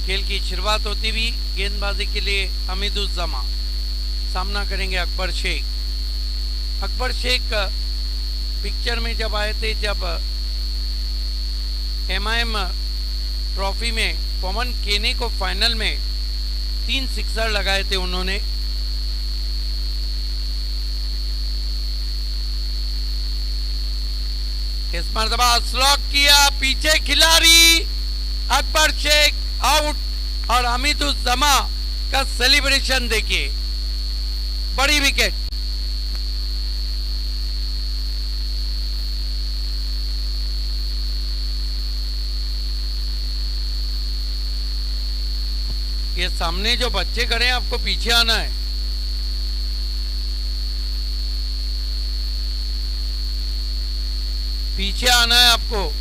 खेल की शुरुआत होती हुई गेंदबाजी के लिए हमीदुज्जमा, सामना करेंगे अकबर शेख। अकबर शेख पिक्चर में जब आए थे, जब एमआईएम ट्रॉफी में पवन केने को फाइनल में 3 सिक्सर लगाए थे उन्होंने। इस मरतबा स्लॉक किया, पीछे खिलाड़ी अकबर शेख आउट, और हमीदुज्जमा का सेलिब्रेशन देखिए, बड़ी विकेट। ये सामने जो बच्चे खड़े हैं, आपको पीछे आना है। पीछे आना है आपको।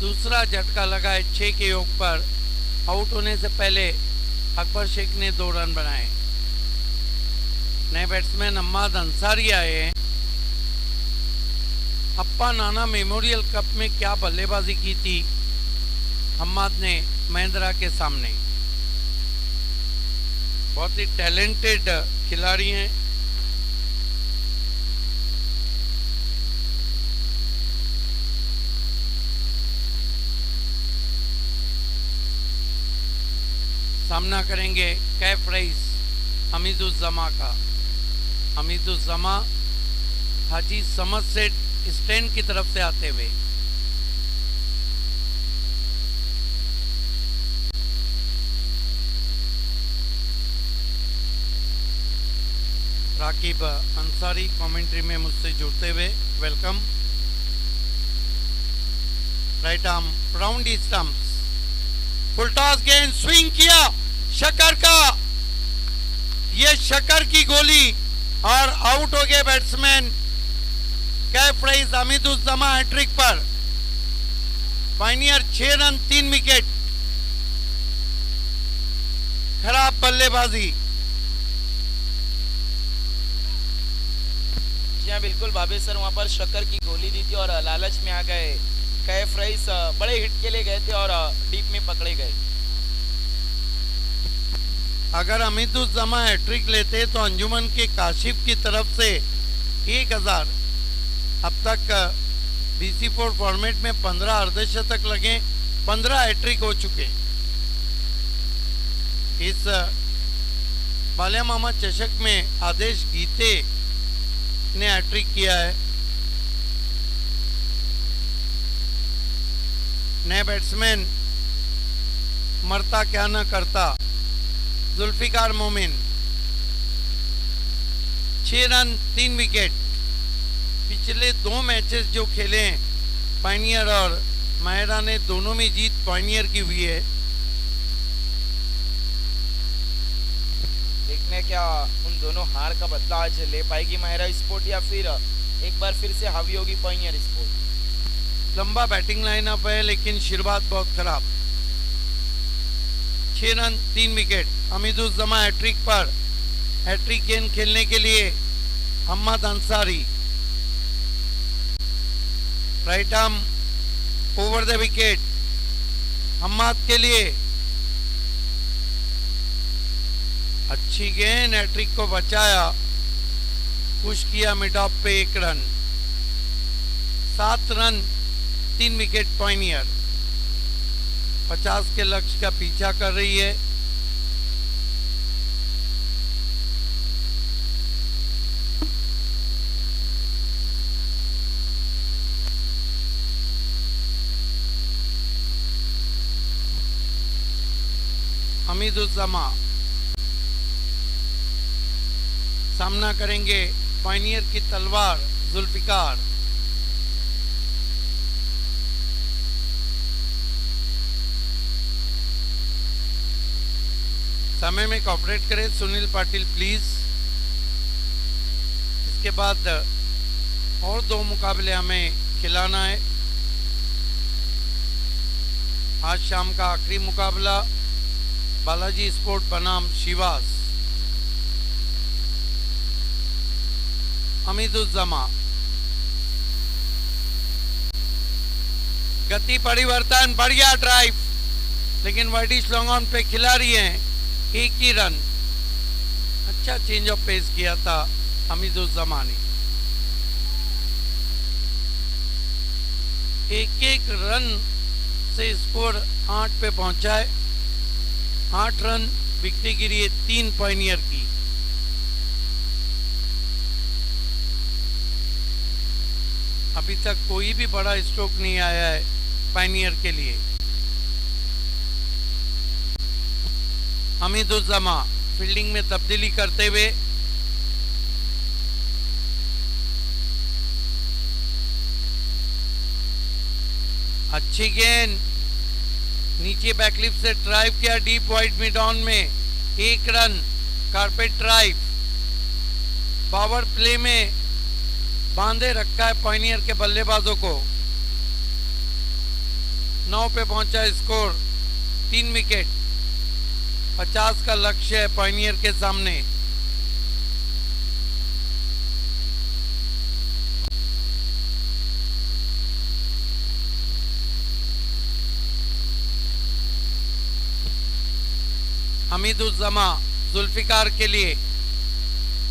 दूसरा झटका लगा है 6 के योग पर। आउट होने से पहले अकबर शेख ने 2 रन बनाए। नए बैट्समैन अम्माद अंसारी आए हैं। अप्पा नाना मेमोरियल कप में क्या बल्लेबाजी की थी अम्माद ने महिंद्रा के सामने। बहुत ही टैलेंटेड खिलाड़ी हैं। सामना करेंगे कैफ रईस हमीदुज्जमा का। हमीदुज्जमा हाजी समद से स्टैंड की तरफ से आते हुए। राकिब अंसारी कमेंट्री में मुझसे जुड़ते हुए, वेलकम। राइट आर्म राउंड दी स्टंप्स, फुल टॉस गेंद स्विंग किया शकर का, ये शकर की गोली और आउट हो गए बैट्समैन। कैफ रईस हमीदुज्जमा हैट्रिक पर। Pioneer 6 run 3 wicket. खराब बल्लेबाजी। जी हाँ बिल्कुल भाभी सर, वहाँ पर शक्कर की गोली दी थी और लालच में आ गए। कैफ रईस बड़े हिट के लिए गए थे और डीप में पकड़े गए। अगर हमीदुज्जमा हैट्रिक लेते तो अंजुमन के काशिफ की तरफ से 1000। अब तक BC4 फॉर्मेट में 15 अर्धशतक लगे, 15 हैट्रिक हो चुके। इस बालिया मामा चषक में आदेश गीते ने हैट्रिक किया है। नए बैट्समैन मरता क्या न करता जुल्फिकार मोमिन। 6 रन 3 विकेट। पिछले 2 मैचेस जो खेले हैं पायनियर और मायरा ने, दोनों में जीत पायनियर की हुई है। देखने क्या उन दोनों हार का बदला आज ले पाएगी माहिरा स्पोर्ट या फिर एक बार फिर से हावी होगी पायनियर स्पोर्ट। लंबा बैटिंग लाइनअप है लेकिन शुरुआत बहुत खराब। 6 रन 3 विकेट। हमीदुज्जमा हैट्रिक पर, हैट्रिक गेंद खेलने के लिए Ahmed Ansari. Right arm over the wicket Ahmed के लिए। अच्छी गेंद, हैट्रिक को बचाया, पुश किया मिड ऑफ पे 1 रन। 7 रन 3 विकेट पायनियर 50 के लक्ष्य का पीछा कर रही है। हमीदुज्जमा सामना करेंगे पायनियर की तलवार जुल्फिकार। समय में कोऑपरेट करें सुनील पाटिल प्लीज। इसके बाद और 2 मुकाबले हमें खिलाना है। आज शाम का आखिरी मुकाबला बालाजी स्पोर्ट बनाम शिवास। हमीदुज्जमा गति परिवर्तन, बढ़िया ड्राइव, लेकिन वर्डिश लॉन्ग ऑन पे खिला रही हैं। 1 ही रन। अच्छा चेंज ऑफ पेस किया था हमीदुज्जमा ने। 1-1 रन से स्कोर 8 पे पहुंचा है। 8 रन विकेट गिरी है 3 पायनियर की। अभी तक कोई भी बड़ा स्ट्रोक नहीं आया है पायनियर के लिए। हमीदुज्जमा फील्डिंग में तब्दीली करते हुए अच्छी गेंद, नीचे बैकलिप से ड्राइव किया डीप वाइड मिड ऑन में 1 run. Carpet drive, power play में बांधे रखा है पायनियर के बल्लेबाजों को। 9 पे पहुंचा स्कोर 3 विकेट। 50 का लक्ष्य है पायनियर के सामने। हमीदुज्जमा जुल्फिकार के लिए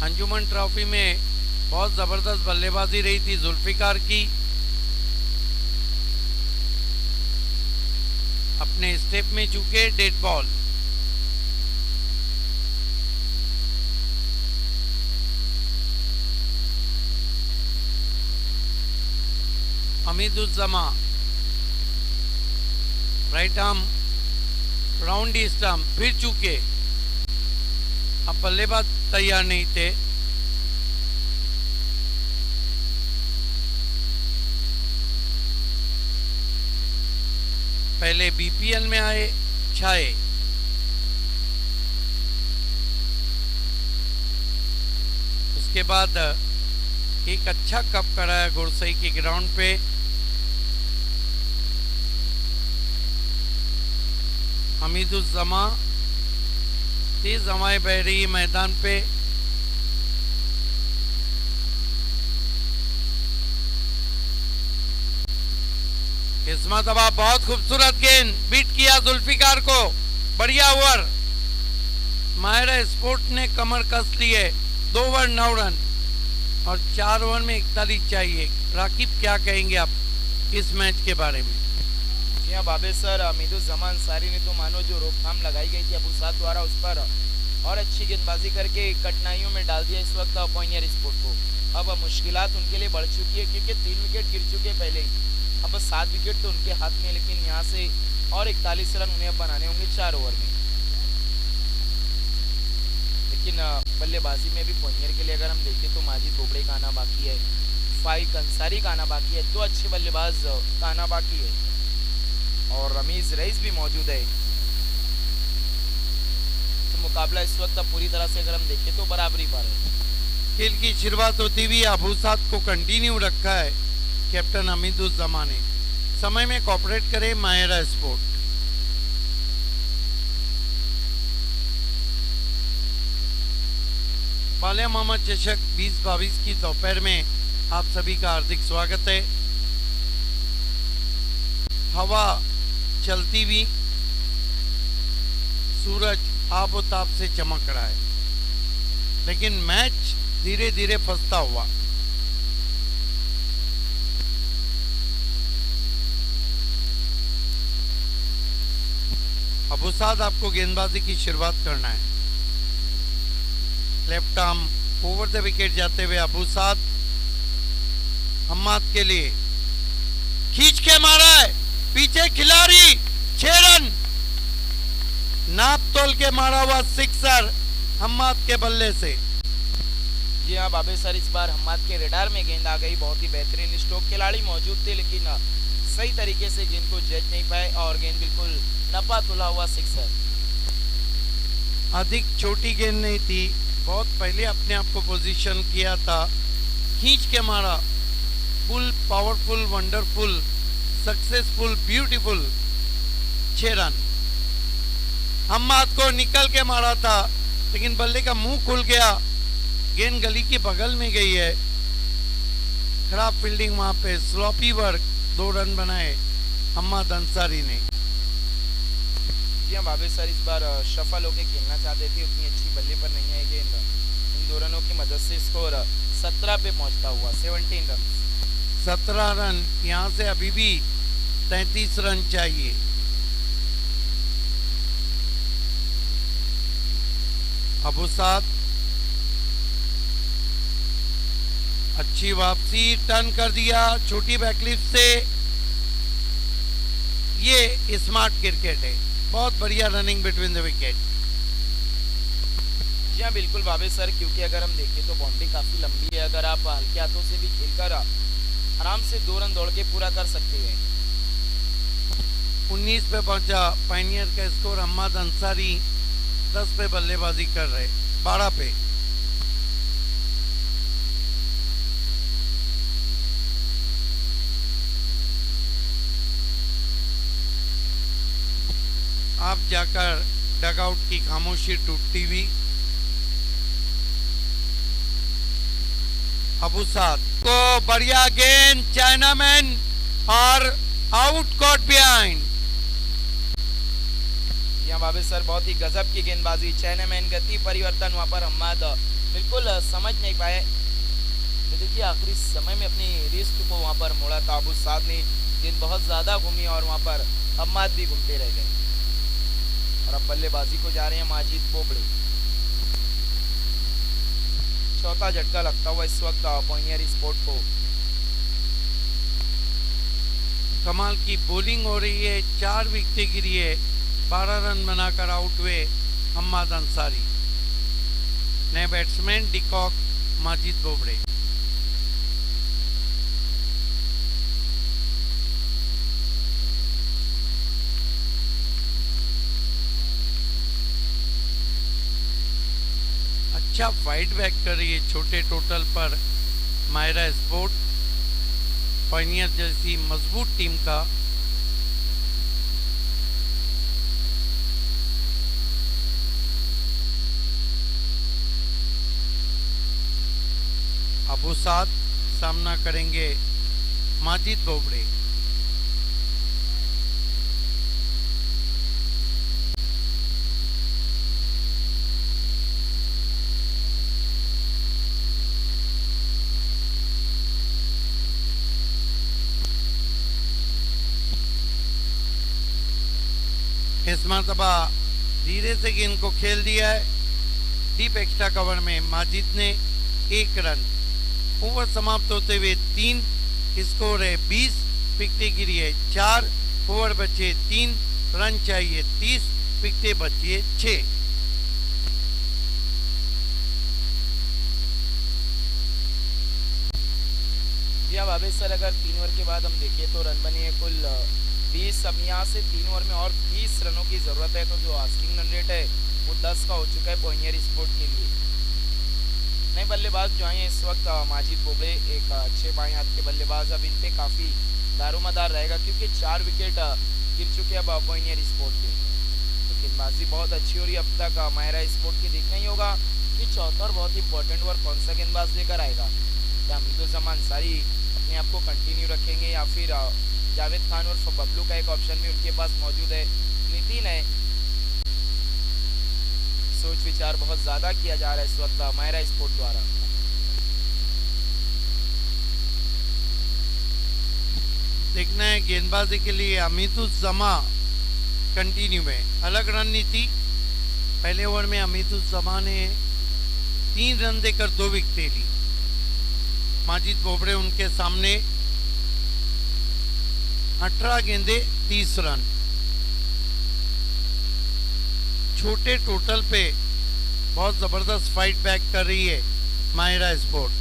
अंजुमन ट्रॉफी में बहुत जबरदस्त बल्लेबाजी रही थी जुल्फिकार की। अपने स्टेप में चूके dead ball. Hamiduzzama right arm round stump, फिर चूके। अब बल्लेबाज तैयार नहीं थे। पहले बीपीएल में आए छाए। उसके बाद एक अच्छा कप कराया गुरसई के ग्राउंड पे। हमीदुज्जमा तेज हवाएं बह रही है मैदान पे। किस्मत अब बहुत खूबसूरत गेंद, बीट किया जुल्फिकार को। बढ़िया ओवर, माहिरा स्पोर्ट ने कमर कस ली है। 2 ओवर 9 रन और 4 ओवर में 41 चाहिए। राकिब क्या कहेंगे आप इस मैच के बारे में? जी हाँ बाबे सर, हमीदुज्जमा अंसारी ने तो मानो जो रोकथाम लगाई गई थी अबू साद द्वारा उस पर और अच्छी गेंदबाजी करके कठिनाइयों में डाल दिया इस वक्त पायनियर स्पोर्ट को। अब मुश्किलात उनके लिए बढ़ चुकी है क्योंकि 3 विकेट गिर चुके पहले ही। अब 7 विकेट तो उनके हाथ में है, लेकिन यहाँ से और 41 रन उन्हें अब बनाने होंगे 4 ओवर में। लेकिन बल्लेबाजी में भी पोनियर के लिए अगर हम देखें तो माजिद बोबड़े का आना बाकी है, फाइक अंसारी का आना बाकी है, 2 अच्छे बल्लेबाज का आना बाकी है और रमीज रईस भी मौजूद है। तो मुकाबला इस वक्त पूरी तरह से अगर हम देखें तो बराबरी पर है। खेल की शुरुआत होती हुई अबूसाद को कंटिन्यू रखा है कैप्टन हमीदुज्जमान ने। समय में कोऑपरेट करे माहिरा स्पोर्ट। बालिया मोहम्मद चषक 2022 की दोपहर में आप सभी का हार्दिक स्वागत है। हवा चलती हुई, सूरज आबोताब से चमक रहा है, लेकिन मैच धीरे धीरे फंसता हुआ। अबूसाद आपको गेंदबाजी की शुरुआत करना है। Left arm over the wicket जाते हुए अबूसाद हम्माद के लिए खींच के मारा है, पीछे खिलाड़ी 6 रन, नाप तोल के मारा हुआ सिक्सर हम्माद के बल्ले से। जी हाँ बाबे सर, इस बार हम्माद के रेडार में गेंद आ गई। बहुत ही बेहतरीन स्ट्रोक खिलाड़ी मौजूद थे, लेकिन सही तरीके से गेंद को जज नहीं पाए और गेंद बिल्कुल नपा तुला हुआ सिक्सर। अधिक छोटी गेंद नहीं थी, बहुत पहले अपने आप को पोजीशन किया था, खींच के मारा, full powerful, wonderful, successful, beautiful 6 run. Hammad को निकल के मारा था, लेकिन बल्ले का मुंह खुल गया, गेंद गली के बगल में गई है। खराब फील्डिंग वहां पे, स्लॉपी वर्क, 2 रन बनाए हम्माद अंसारी ने। जी हाँ बाबे सर, इस बार सफल होकर खेलना चाहते थे, उतनी अच्छी बल्ले पर नहीं है गेंद। इन 2 रनों की मदद से स्कोर 17 पे पहुंचता हुआ 17 रन। 17 रन, यहाँ से अभी भी 33 रन चाहिए। अबूसाद अच्छी वापसी, टर्न कर दिया छोटी बैकलिफ्ट से। ये स्मार्ट क्रिकेट है, बहुत बढ़िया रनिंग बिटवीन द विकेट। जी हाँ बिल्कुल बाबे सर, क्योंकि अगर हम देखें तो बाउंड्री काफी लंबी है। अगर आप हल्के हाथों से भी खेलकर आराम से 2 रन दौड़ के पूरा कर सकते हैं। 19 पे पहुंचा पायनियर का स्कोर। हम्माद अंसारी 10 पे बल्लेबाजी कर रहे, 12 पे। आप जाकर डगआउट की खामोशी टूटती हुई। अबूसाद को बढ़िया गेंद, चाइनामैन और आउट, कॉट बिहाइंड। यहाँ बाबे सर, बहुत ही गजब की गेंदबाजी, चाइनामैन, गति परिवर्तन वहां पर हम्माद बिल्कुल समझ नहीं पाए। तो देखिए आखिरी समय में अपनी रिस्ट को वहां पर मोड़ा था अबूसाद ने, गेंद बहुत ज्यादा घूमी और वहां पर हम्माद भी घूमते रह गए। और अब बल्लेबाजी को जा रहे हैं माजिद बोबड़े। चौथा झटका लगता हुआ इस वक्त पोनियर स्पोर्ट को। कमाल की बॉलिंग हो रही है, 4 विकेटें गिरी है, 12 रन बनाकर आउट हुए हम्माद अंसारी। नए बैट्समैन डिकॉक, माजिद बोबड़े। अच्छा फाइट बैक कर रही है छोटे टोटल पर माहिरा स्पोर्ट, पायनियर जैसी मजबूत टीम का। अबूसाद सामना करेंगे माजिद बोबड़े। इस मरतबा धीरे से गेंद को खेल दिया है, डीप एक्स्ट्रा कवर में माजिद ने 1 रन। ओवर समाप्त होते हुए 3, स्कोर है 20 विकेटें गिरी है 4 ओवर बचे 3 रन चाहिए 30 विकेटें बची है 6। जी हाँ भावेश सर, अगर 3 ओवर के बाद हम देखें तो रन बने हैं कुल 20। अब यहाँ से 3 ओवर में और 30 रनों की ज़रूरत है, तो जो आस्किंग रन रेट है वो 10 का हो चुका है पॉइनियर स्पोर्ट के लिए। नए बल्लेबाज जो आए हैं इस वक्त माजिद बोबड़े, एक अच्छे बाएं हाथ के बल्लेबाज। अब इन पे काफ़ी दारोमदार रहेगा क्योंकि 4 विकेट गिर चुके हैं अब पॉइनियर स्पोर्ट के। तो गेंदबाजी बहुत अच्छी हो रही है अब तक माहिरा स्पोर्ट की। देखना ही होगा कि चौथा और बहुत इंपॉर्टेंट ओवर कौन सा गेंदबाज लेकर आएगा। क्या हमीदुज्जमान अंसारी अपने आप को कंटिन्यू रखेंगे या फिर जावेद खान और बबलू का एक ऑप्शन भी उनके पास मौजूद है। नितिन है, सोच विचार बहुत ज्यादा किया जा रहा है इस वक्त माहिरा स्पोर्ट द्वारा। देखना है गेंदबाजी के लिए हमीदुज्जमा कंटिन्यू में अलग रणनीति। पहले ओवर में हमीदुज्जमा ने 3 रन देकर 2 विकेटें ली। माजिद बोबड़े उनके सामने 18 गेंदे 30 रन। छोटे टोटल पे बहुत जबरदस्त फाइट बैक कर रही है माहिरा स्पोर्ट।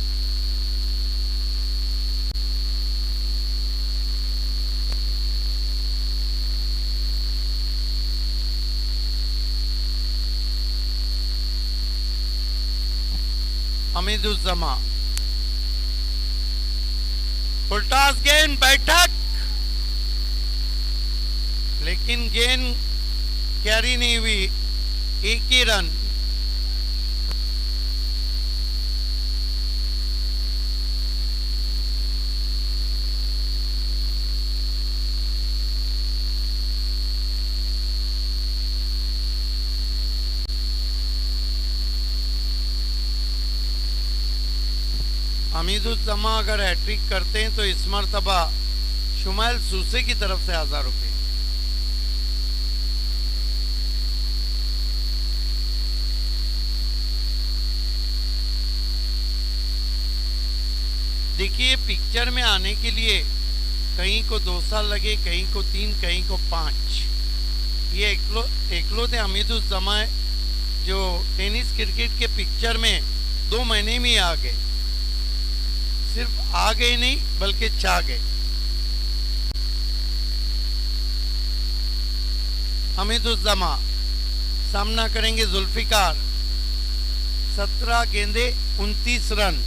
हमीदुज्जमा फुलटॉस गेंद बैठक, लेकिन गेंद कैरी नहीं हुई, एक ही रन। हमीदुज्जमा अगर हैट्रिक करते हैं तो इस मरतबा शुमाइल सूसे की तरफ से 1000 रुपये। देखिए पिक्चर में आने के लिए कहीं को 2 साल लगे, कहीं को 3, कहीं को 5। ये एकलौते हमीदुज्जमा है जो टेनिस क्रिकेट के पिक्चर में 2 महीने में आ गए। सिर्फ आ गए नहीं बल्कि छा गए। हमीदुज्जमा सामना करेंगे जुल्फिकार। 17 गेंदे 29 run.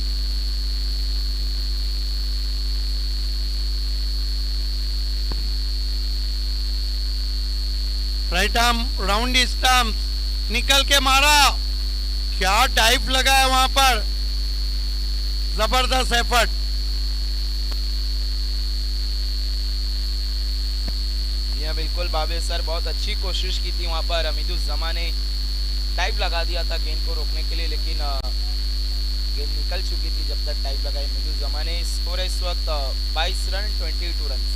Right arm round stump निकल के मारा, क्या डाइव लगा है वहां पर, जबरदस्त एफर्ट। जी हाँ बिल्कुल बाबे सर, बहुत अच्छी कोशिश की थी वहां पर। हमीदुज्जमा ने डाइव लगा दिया था गेंद को रोकने के लिए, लेकिन गेंद निकल चुकी थी जब तक डाइव लगाई हमीदुज्जमा ने। स्कोर है इस वक्त 22 रन 22 रन।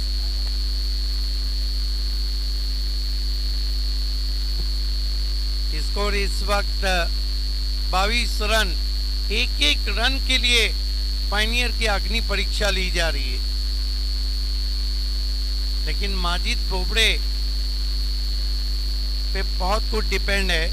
स्कोर इस वक्त 22 रन। एक एक रन के लिए पायनियर की अग्नि परीक्षा ली जा रही है, लेकिन माजिद बोबड़े पे बहुत कुछ डिपेंड है।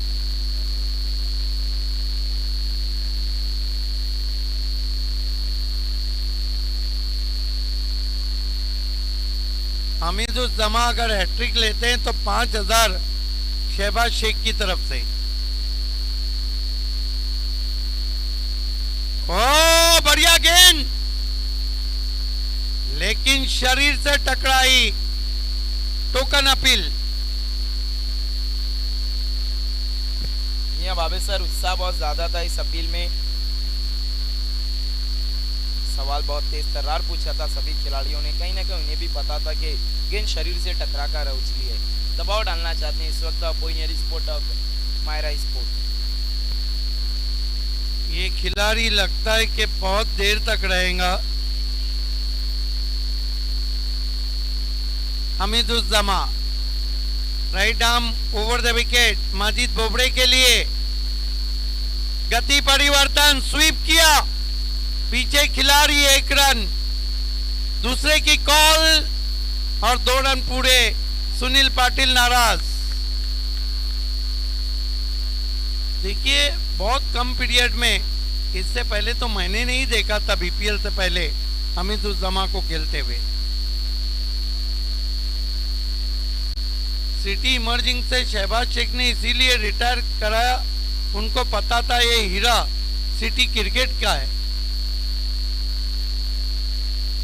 हमीदुज्जमा अगर हैट्रिक लेते हैं तो 5000 शहबाज शेख की तरफ से। ओ बढ़िया गेंद, लेकिन शरीर से टकराई। Token appeal. यहाँ बाबे सर उत्साह बहुत ज्यादा था इस अपील में। सवाल बहुत तेज तर्रार पूछा था सभी खिलाड़ियों ने। कहीं ना कहीं उन्हें भी पता था कि गेंद शरीर से टकरा कर उछली है। दबाव डालना चाहते हैं इस वक्त पॉइनियर स्पोर्ट अब माहिरा स्पोर्ट। ये खिलाड़ी लगता है कि बहुत देर तक रहेगा। Hamiduzzama right arm over the wicket Majid Bobde के लिए। गति परिवर्तन, स्वीप किया, पीछे खिलाड़ी 1 रन। दूसरे की कॉल और 2 रन पूरे। सुनील पाटिल नाराज। देखिए बहुत कम पीरियड में, इससे पहले तो मैंने नहीं देखा था बीपीएल से पहले हमीदुज्जमा को खेलते हुए। सिटी इमर्जिंग से शहबाज शेख ने इसीलिए रिटायर कराया, उनको पता था ये हीरा सिटी क्रिकेट का है।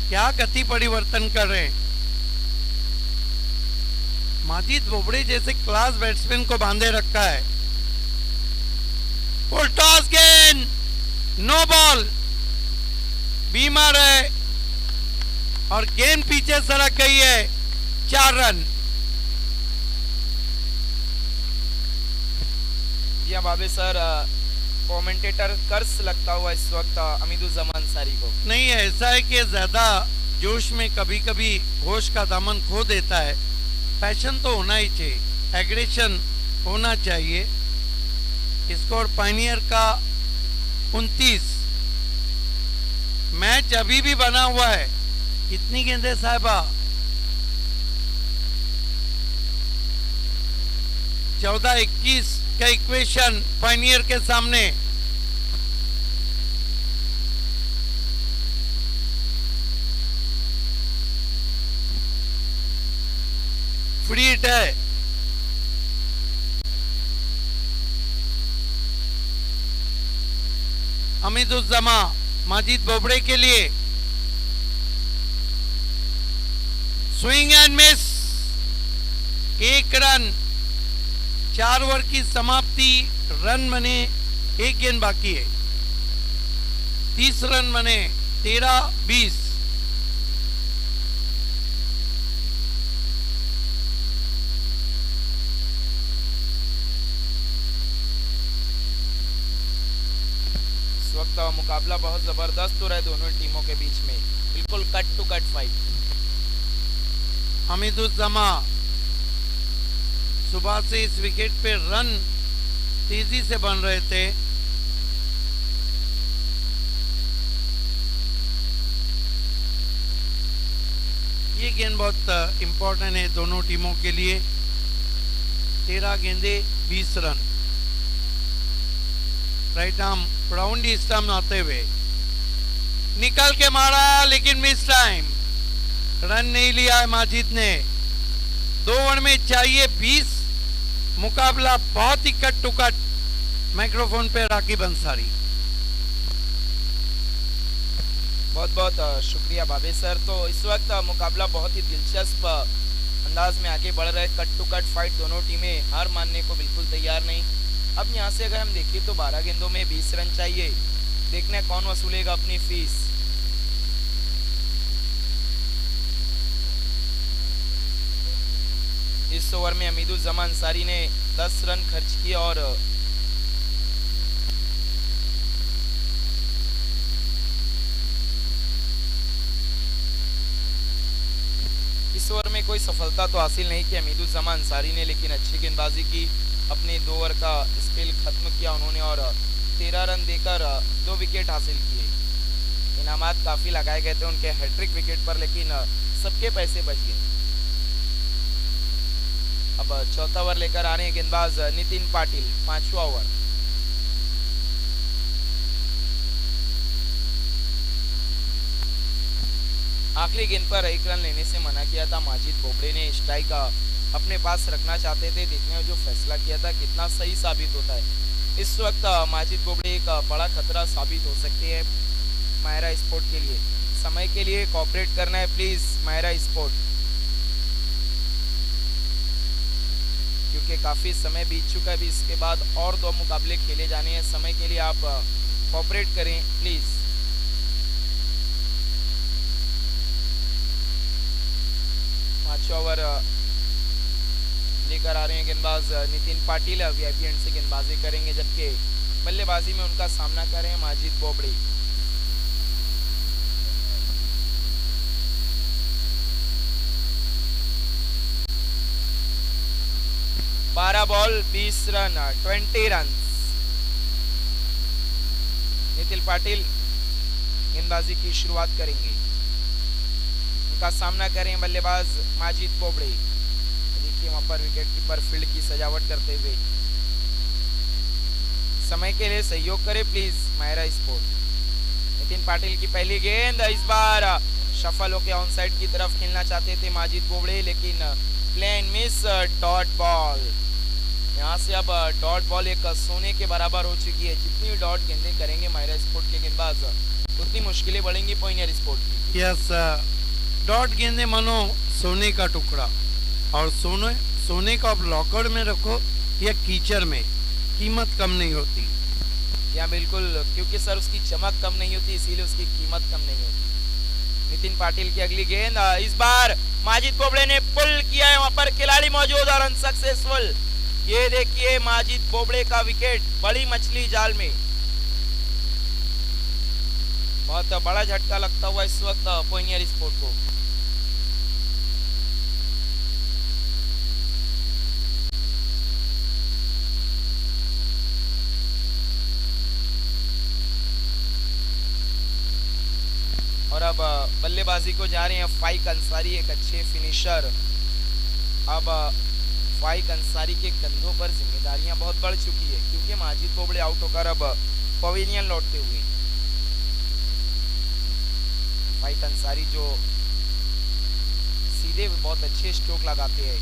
क्या गति परिवर्तन कर रहे हैं। माजिद बोबड़े जैसे क्लास बैट्समैन को बांधे रखा है। फुल टॉस गेंद, नो बॉल, बीमार है और गेंद पीछे सरक गई है। 4 रन। जी हाँ बाबे सर, कमेंटेटर कर्स लगता हुआ इस वक्त हमीदुज्जमा अंसारी को। नहीं, ऐसा है कि ज्यादा जोश में कभी कभी होश का दामन खो देता है। पैशन तो होना ही चाहिए, एग्रेशन होना चाहिए। स्कोर पायनियर का 29। मैच अभी भी बना हुआ है। कितनी गेंदें साहिबा? 14-21 का इक्वेशन पायनियर के सामने। फ्री हिट है। हमीदुज्जमा माजिद बोबड़े के लिए swing and miss. 1 run. 4 over की समाप्ति। रन बने, 1 गेंद बाकी है। 30 रन बने। 13-20। वक्त मुकाबला बहुत जबरदस्त हो रहा है दोनों टीमों के बीच में, बिल्कुल कट टू कट फाइट। हमीदुज्जमा सुबह से इस विकेट पे रन तेजी से बन रहे थे। ये गेंद बहुत इंपॉर्टेंट है दोनों टीमों के लिए। 13 गेंदे 20 रन। राइट आर्म राउंडी स्टंप आते हुए निकल के मारा, लेकिन मिस टाइम। रन नहीं लिया है माजिद ने। 2 ओवर में चाहिए 20। मुकाबला बहुत ही कट टू कट। माइक्रोफोन पे राकिब अंसारी। बहुत बहुत शुक्रिया बाबे सर। तो इस वक्त मुकाबला बहुत ही दिलचस्प अंदाज में आगे बढ़ रहा है। Cut to cut fight. दोनों टीमें हार मानने को बिल्कुल तैयार नहीं। अब यहाँ से अगर हम देखें तो 12 गेंदों में 20 रन चाहिए। देखना कौन वसूलेगा अपनी फीस। इस ओवर में हमीदुज्जमा अंसारी ने 10 रन खर्च किए और इस ओवर में कोई सफलता तो हासिल नहीं की हमीदुज्जमा अंसारी ने, लेकिन अच्छी गेंदबाजी की। अपने 2 ओवर का स्पेल खत्म किया उन्होंने और 13 रन देकर 2 विकेट हासिल किए। इनामात काफी लगाए गए थे उनके हैट्रिक विकेट पर, लेकिन सबके पैसे बच गए। अब चौथा ओवर लेकर आ रहे हैं गेंदबाज नितिन पाटिल। 5वां ओवर। आखिरी गेंद पर 1 रन लेने से मना किया था माजिद बोबड़े ने। स्ट्राइक अपने पास रखना चाहते थे। देखने जो फैसला किया था कितना सही साबित होता है। इस वक्त माजिद बोबड़े एक बड़ा खतरा साबित हो सकते हैं मायरा स्पोर्ट के लिए। समय के लिए कोऑपरेट करना है प्लीज मायरा स्पोर्ट, क्योंकि काफी समय बीत चुका है। अभी इसके बाद और 2 मुकाबले खेले जाने हैं। समय के लिए आप कोऑपरेट करें प्लीज। पांचवा ओवर लेकर आ रहे हैं गेंदबाज नितिन पाटिल। वीआईपी एंड से गेंदबाजी करेंगे, जबकि बल्लेबाजी में उनका सामना कर रहे हैं माजिद बोबड़े। बारह ball 20 run 20 run. Nitin Patil गेंदबाजी की शुरुआत करेंगे। उनका सामना करें बल्लेबाज माजिद बोबड़े। देखिए वहां पर विकेट कीपर फील्ड की सजावट करते हुए। समय के लिए सहयोग करे प्लीज मायरा स्पोर्ट। नितिन पाटिल की पहली गेंद, इस बार सफल होकर ऑन साइड की तरफ खेलना चाहते थे माजिद बोबड़े, लेकिन प्लेन मिस, डॉट बॉल। यहाँ से अब डॉट बॉल एक सोने के बराबर हो चुकी है। जितनी डॉट गेंदें करेंगे मायरा स्पोर्ट के गेंदबाज उतनी मुश्किलें बढ़ेंगी पॉइनियर स्पोर्ट की। यस, डॉट गेंदे मानो सोने का टुकड़ा, और सोने का आप लॉकर में रखो या कीचड़ में, कीमत कम नहीं होती। यहाँ बिल्कुल, क्योंकि सर उसकी चमक कम नहीं होती इसीलिए उसकी कीमत कम नहीं होती। नितिन पाटिल की अगली गेंद, इस बार माजिद बोबड़े ने पुल किया है, वहां पर खिलाड़ी मौजूद और अनसक्सेसफुल। ये देखिए माजिद बोबड़े का विकेट, बड़ी मछली जाल में। बहुत बड़ा झटका लगता हुआ इस वक्त पॉइनियर स्पोर्ट को। और अब बल्लेबाजी को जा रहे हैं फाइक अंसारी, एक अच्छे फिनिशर। अब फाइक अंसारी के कंधों पर जिम्मेदारियां बहुत बढ़ चुकी है, क्योंकि माजिद बोबड़े आउट होकर अब पवेलियन लौटते हुए। फाइक अंसारी जो सीधे बहुत अच्छे स्ट्रोक लगाते हैं।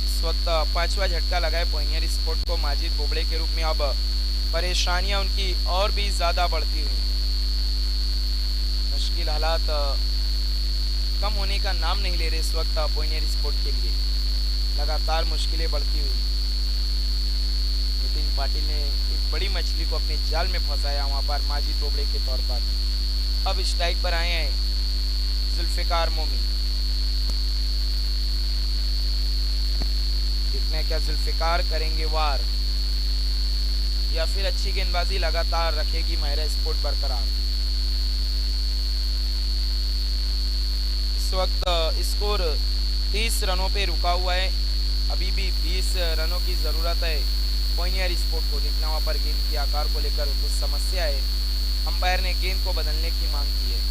इस वक्त पांचवा झटका लगा है पॉइनियर स्पोर्ट को माजिद बोबड़े के रूप में। अब परेशानियां उनकी और भी ज्यादा बढ़ती हुई। मुश्किल हालात कम होने का नाम नहीं ले रहे इस वक्त पॉइनियर स्पोर्ट के लिए, लगातार मुश्किलें बढ़ती हुई। नितिन पाटिल ने एक बड़ी मछली को अपने जाल में फंसाया वहां पर माजिद बोबड़े के तौर पर। अब स्ट्राइक पर आए हैं जुल्फिकार मोमिन। देखना है क्या जुल्फिकार करेंगे वार, या फिर अच्छी गेंदबाजी लगातार रखेगी मायरा स्पोर्ट बरकरार। इस वक्त स्कोर 30 रनों पे रुका हुआ है। अभी भी 20 रनों की जरूरत है पॉइनियर स्पोर्ट को। देखना वहां पर गेंद के आकार को लेकर कुछ समस्या है, अंपायर ने गेंद को बदलने की मांग की है।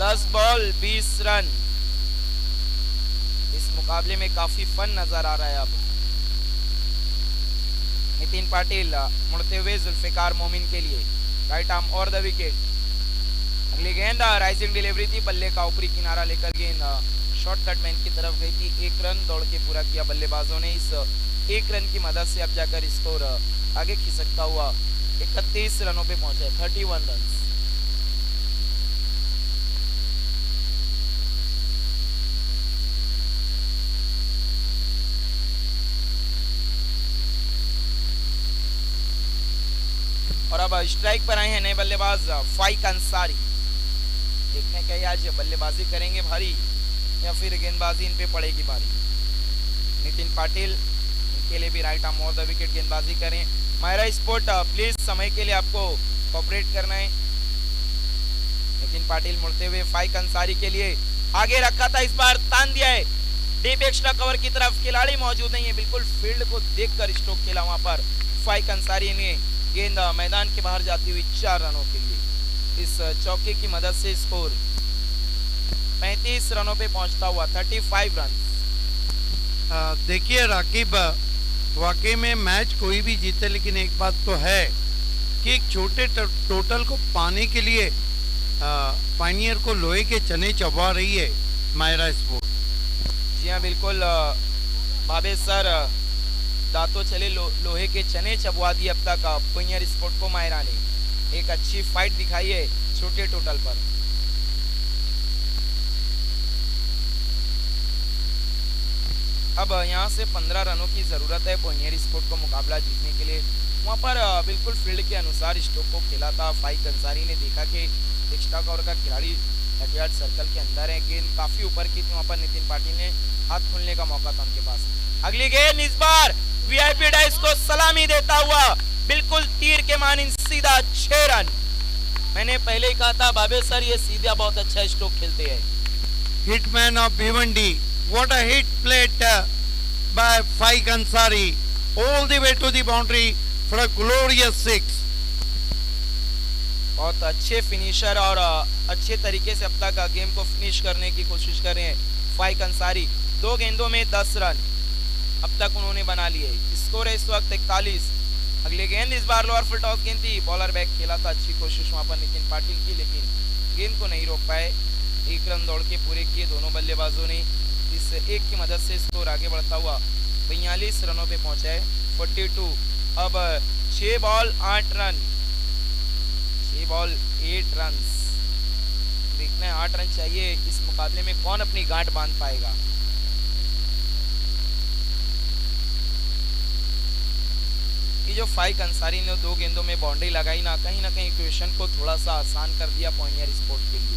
दस बॉल 20 रन। इस मुकाबले में काफी फन नजर आ रहा है। अब नितिन पाटिल मुड़ते हुए जुल्फिकार मोमिन के लिए, राइट आर्म और द विकेट। अगली गेंद राइजिंग डिलीवरी थी, बल्ले का ऊपरी किनारा लेकर गेंद शॉर्ट कट मैन की तरफ गई थी। एक रन दौड़ के पूरा किया बल्लेबाजों ने। इस एक रन की मदद से अब जाकर स्कोर आगे खिसकता हुआ 31 रनों पे पहुंचे, 31 रन। और अब स्ट्राइक पर आए हैं नए बल्लेबाज फाइक अंसारी। देखने क्या आज बल्लेबाजी करेंगे भारी या फिर गेंदबाजी इन पे पड़ेगी भारी। नितिन पाटिल, इनके लिए भी राइट आर्म और द विकेट गेंदबाजी करें। मायरा स्पोर्ट प्लीज समय के लिए आपको कोऑपरेट करना है। नितिन पाटिल मुड़ते हुए फाइक अंसारी के लिए आगे रखा था, इस बार तान दिया है डीप एक्स्ट्रा कवर की तरफ। खिलाड़ी मौजूद नहीं है, बिल्कुल फील्ड को देखकर स्ट्रोक खेला वहां पर फाइक अंसारी ने। गेंद मैदान के बाहर जाती हुई 4 रनों के लिए। इस चौके की मदद से स्कोर 35 रनों पे पहुंचता हुआ, 35 रन। देखिए राकिब, वाकई में मैच कोई भी जीते, लेकिन एक बात तो है कि एक छोटे टोटल को पाने के लिए पायनियर को लोहे के चने चबा रही है मायरा स्पोर्ट। जी हाँ बिल्कुल भावेश सर, दांतों चले लोहे के चने चबवा दिए अब तक पुनियर स्पोर्ट को मायरा ने। एक अच्छी फाइट दिखाई है छोटे टोटल पर। अब यहाँ से 15 रनों की जरूरत है पुनियर स्पोर्ट को मुकाबला जीतने के लिए। वहाँ पर बिल्कुल फील्ड के अनुसार स्ट्रोक को खेला था। फाइक अंसारी ने देखा कि एक्स्ट्रा कवर का खिलाड़ी 30 सर्कल के अंदर है, गेंद काफी ऊपर की थी, वहाँ पर नितिन पाटिल ने हाथ खोलने का मौका था उनके पास। अगली गेंद इस बार वीआईपी डाइस को सलामी देता हुआ बिल्कुल तीर के मानिंद सीधा 6 रन। मैंने पहले ही कहा था बाबे सर ये सीधा बहुत अच्छा स्ट्रोक खेलते हैं। Hitman of Bhiwandi. What a hit played by Faik Ansari all the way to the boundary for a glorious 6. बहुत अच्छे फिनिशर और अच्छे तरीके से अब तक गेम को फिनिश करने की कोशिश कर रहे हैं फाइक अंसारी। 2 गेंदों में 10 रन अब तक उन्होंने बना लिए। स्कोर है इस वक्त 41। अगली गेंद इस बार लोअर फुल टॉस गेंद थी, बॉलर बैक खेला था, अच्छी कोशिश वहां पर नितिन पाटिल की, लेकिन गेंद को नहीं रोक पाए। 1 रन दौड़ के पूरे किए दोनों बल्लेबाजों ने। इस एक की मदद से स्कोर आगे बढ़ता हुआ 42 रनों पे पहुंचा है 42। अब 6 बॉल 8 रन, 6 बॉल 8 रन। देखना है 8 रन चाहिए इस मुकाबले में कौन अपनी गांठ बांध पाएगा। ये जो फाइक अंसारी ने 2 गेंदों में बाउंड्री लगाई ना कहीं इक्वेशन को थोड़ा सा आसान कर दिया पुनियर स्पोर्ट के लिए।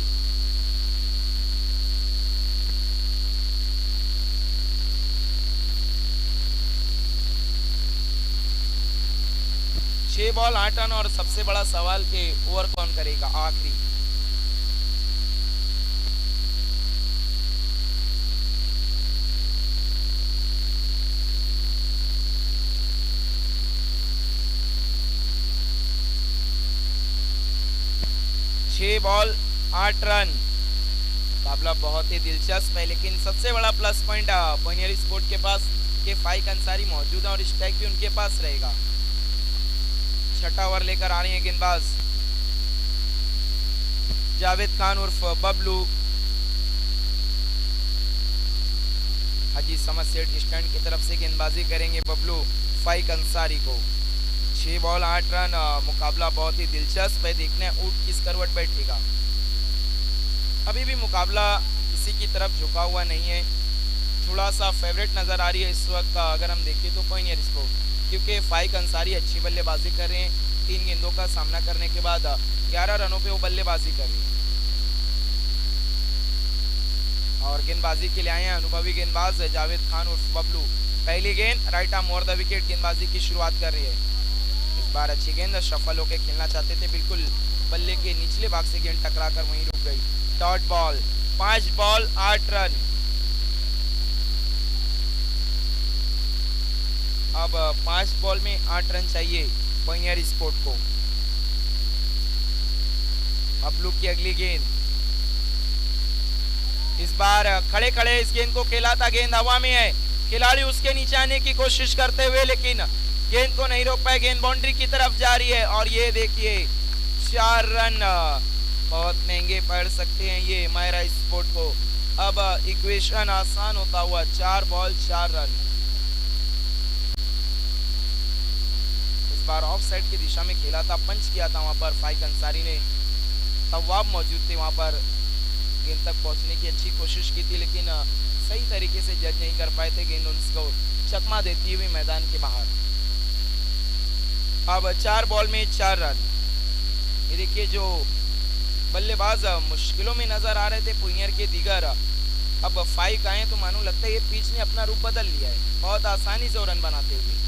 छह बॉल 8 रन और सबसे बड़ा सवाल के ओवर कौन करेगा आखिरी। छह बॉल 8 रन, मुकाबला बहुत ही दिलचस्प है, लेकिन सबसे बड़ा प्लस पॉइंट पुनियर स्पोर्ट के पास के फाइक अंसारी मौजूद है और स्ट्राइक भी उनके पास रहेगा। छठा ओवर लेकर आ रहे हैं गेंदबाज जावेद खान उर्फ बबलू। हाजी समझ सेठ स्टैंड की तरफ से गेंदबाजी करेंगे बबलू फाइक अंसारी को। 6 बॉल 8 रन, मुकाबला बहुत ही दिलचस्प है। देखने ऊंट किस करवट बैठेगा। अभी भी मुकाबला किसी की तरफ झुका हुआ नहीं है, थोड़ा सा फेवरेट नजर आ रही है इस वक्त अगर हम देखें तो पुनियर स्पोर्ट, क्योंकि फाइक अंसारी अच्छी बल्लेबाजी कर रहे हैं। 3 गेंदों का सामना करने के बाद 11 रनों पे वो बल्लेबाजी कर रहे हैं और गेंदबाजी के लिए आए हैं अनुभवी गेंदबाज जावेद खान उर्फ बबलू। पहली गेंद right arm over the wicket गेंदबाजी की शुरुआत कर रही है। इस बार अच्छी गेंद, सफल होकर खेलना चाहते थे, बिल्कुल बल्ले के निचले भाग से गेंद टकरा कर वहीं रुक गई। Dot ball, 5 ball 8 run. अब 5 बॉल में 8 रन चाहिए पुनियर स्पोर्ट को। बबलू की अगली गेंद, इस बार खड़े खड़े इस गेंद को खेला था, गेंद हवा में है, खिलाड़ी उसके नीचे आने की कोशिश करते हुए लेकिन गेंद को नहीं रोक पाए, गेंद बाउंड्री की तरफ जा रही है और ये देखिए 4 रन बहुत महंगे पड़ सकते हैं ये मायरा स्पोर्ट को। अब इक्वेशन आसान होता हुआ 4 बॉल 4 रन। इस बार ऑफ साइड की दिशा में खेला था, पंच किया था वहां पर फाइक अंसारी ने, तवाब मौजूद थे वहां पर, गेंद तक पहुंचने की अच्छी कोशिश की थी लेकिन सही तरीके से जज नहीं कर पाए थे, गेंद उसको चकमा देती हुई मैदान के बाहर। अब 4 बॉल में 4 रन। ये देखिए जो बल्लेबाज मुश्किलों में नजर आ रहे थे पुनियर के दीगर, अब फाइक आए तो मानो लगता है ये पिच ने अपना रूप बदल लिया है, बहुत आसानी से रन बनाते हुए।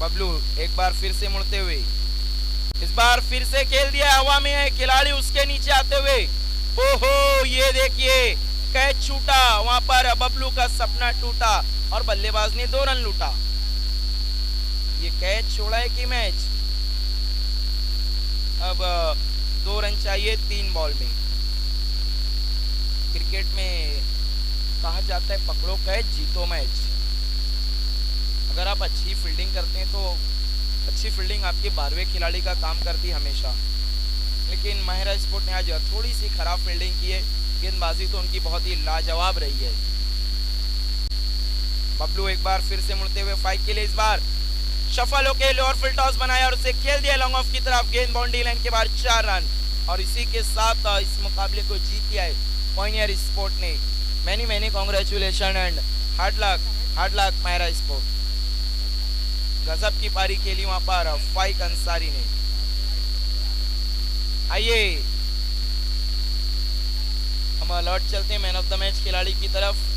बबलू एक बार फिर से मुड़ते हुए, इस बार फिर से खेल दिया, हवा में है, खिलाड़ी उसके नीचे आते हुए, ओहो ये देखिए कैच छूटा, वहां पर बबलू का सपना टूटा और बल्लेबाज ने 2 रन लूटा। ये कैच छोड़ा है कि मैच? अब 2 रन चाहिए 3 बॉल में। क्रिकेट में कहा जाता है पकड़ो कैच जीतो मैच। अगर आप अच्छी फील्डिंग करते हैं तो अच्छी फील्डिंग आपके 12वें खिलाड़ी का काम करती हमेशा, लेकिन माहिरा स्पोर्ट ने आज थोड़ी सी खराब फील्डिंग की है, गेंदबाजी तो उनकी बहुत ही लाजवाब रही है। बबलू एक बार फिर से मुड़ते हुए फाइट के लिए इस बार सफल होके लोअर फील्ड टॉस बनाया और उसे खेल दिया लॉन्ग ऑफ की तरफ। गेंद बाउंड्री लाइन के बाहर 4 रन और इसी के साथ इस मुकाबले को जीत लिया है पॉइनियर स्पोर्ट ने। Many congratulation and hard luck Maira sport. गजब की पारी खेली वहां पर फाइक अंसारी ने। आइए हम लौट चलते हैं मैन ऑफ द मैच खिलाड़ी की तरफ।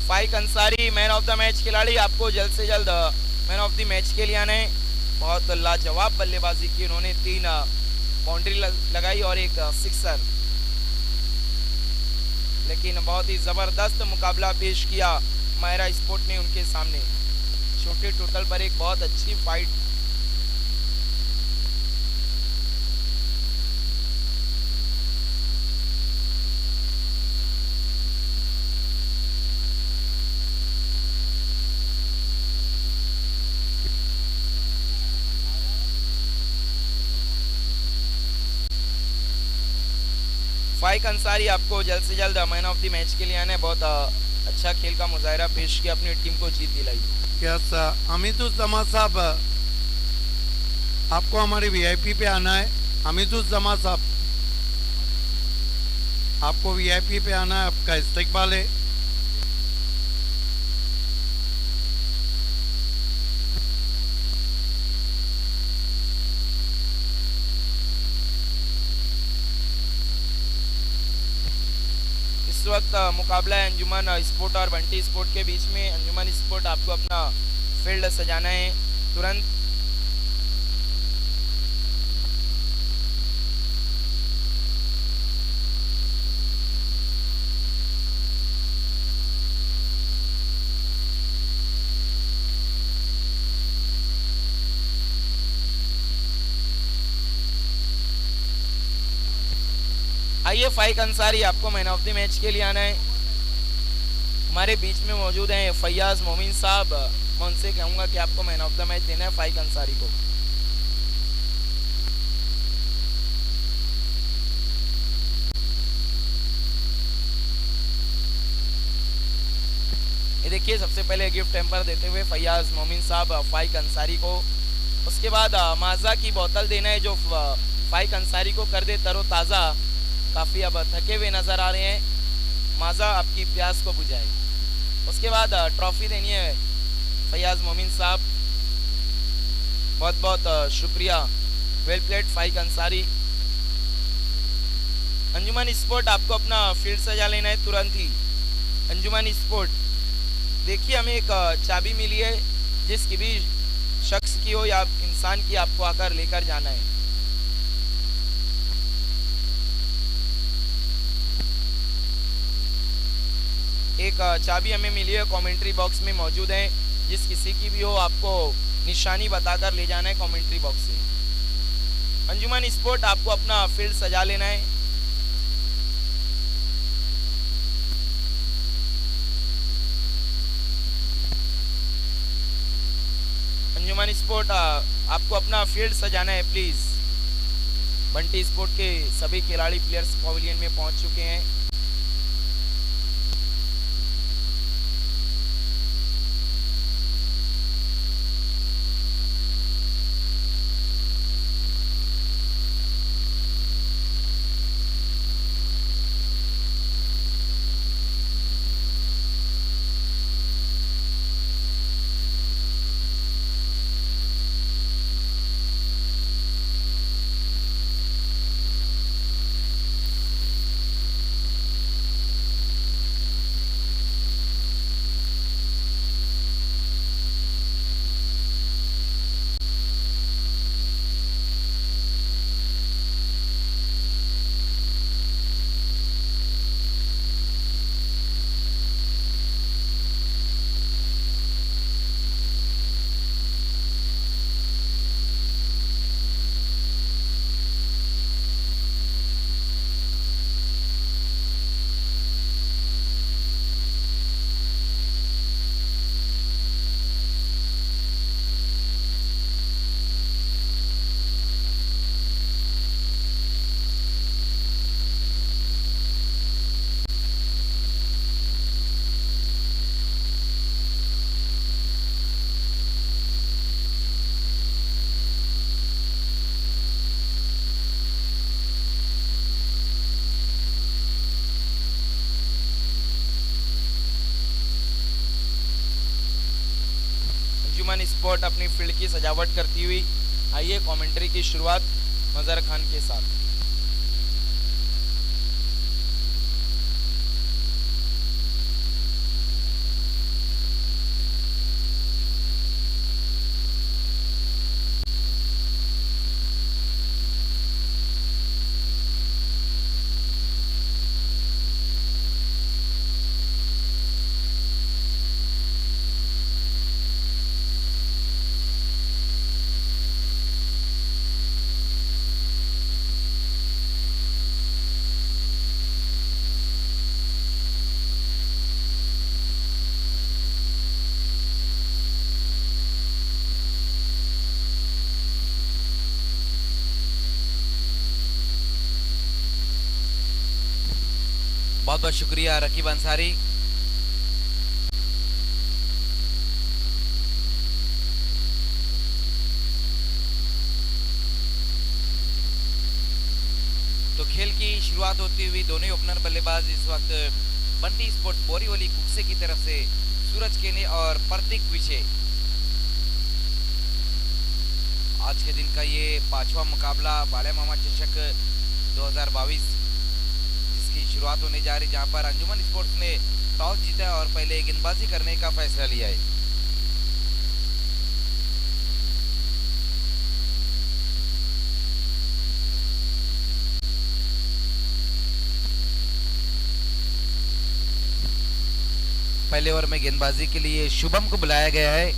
Faiq Ansari man of the match खिलाड़ी, आपको जल्द से जल्द मैन ऑफ द मैच के लिए आना है। बहुत लाजवाब बल्लेबाजी की उन्होंने, 3 बाउंड्री लगाई और एक सिक्सर, लेकिन बहुत ही जबरदस्त मुकाबला पेश किया मायरा स्पोर्ट ने उनके सामने। छोटे टोटल पर एक बहुत अच्छी फाइट। फाइक अंसारी, आपको जल्द से जल्द मैन ऑफ द मैच के लिए आना है। बहुत अच्छा खेल का मुजाहरा पेश किया, अपनी टीम को जीत दिलाई। यस हमीदुज्जमा साहब, आपको हमारी वीआईपी पे आना है। हमीदुज्जमा साहब, आपको वीआईपी पे आना है, आपका इस्तकबाल है। इस वक्त मुकाबला है अंजुमन स्पोर्ट और बंटी स्पोर्ट के बीच में। अंजुमन स्पोर्ट, आपको अपना फील्ड सजाना है तुरंत। आइए फाइक अंसारी, आपको मैन ऑफ द मैच के लिए आना है। हमारे बीच में मौजूद हैं फैयाज मोमिन साहब, मैं उनसे कहूँगा कि आपको मैन ऑफ द मैच देना है फाइक अंसारी को। ये देखिए, सबसे पहले गिफ्ट हैम्पर देते हुए फैयाज मोमिन साहब फाइक अंसारी को। उसके बाद माजा की बोतल देना है, जो फाइक अंसारी को कर दे तरोताज़ा। काफ़ी अब थके हुए नज़र आ रहे हैं, माजा आपकी प्यास को बुझाए। उसके बाद ट्रॉफी देनी है फैयाज मोमिन साहब, बहुत बहुत शुक्रिया, वेल प्लेड फाइक अंसारी। अंजुमन स्पोर्ट, आपको अपना फील्ड सजा लेना है तुरंत ही। अंजुमन स्पोर्ट, देखिए हमें एक चाबी मिली है, जिसकी भी शख्स की हो या इंसान की, आपको आकर लेकर जाना है। एक चाबी हमें मिली है, कमेंट्री बॉक्स में मौजूद है, जिस किसी की भी हो आपको निशानी बताकर ले जाना है कमेंट्री बॉक्स से। अंजुमन स्पोर्ट, आपको अपना फील्ड सजा लेना है। अंजुमन स्पोर्ट, आपको अपना फील्ड सजाना है प्लीज। बंटी स्पोर्ट के सभी खिलाड़ी प्लेयर्स पवेलियन में पहुंच चुके हैं। स्पॉट अपनी फील्ड की सजावट करती हुई। आइए कमेंट्री की शुरुआत मजहर खान के साथ। बहुत बहुत शुक्रिया रकीब अंसारी। तो खेल की शुरुआत होती हुई दोनों ही ओपनर बल्लेबाज इस वक्त बंटी स्पोर्ट्स बोरीवली कुक्से की तरफ से सूरज केने और प्रतीक विशे। आज के दिन का ये 5वां मुकाबला बाले मामा चषक 2022 की शुरुआत होने जा रही, जहां पर अंजुमन स्पोर्ट्स ने टॉस जीता और पहले गेंदबाजी करने का फैसला लिया है। पहले ओवर में गेंदबाजी के लिए शुभम को बुलाया गया है।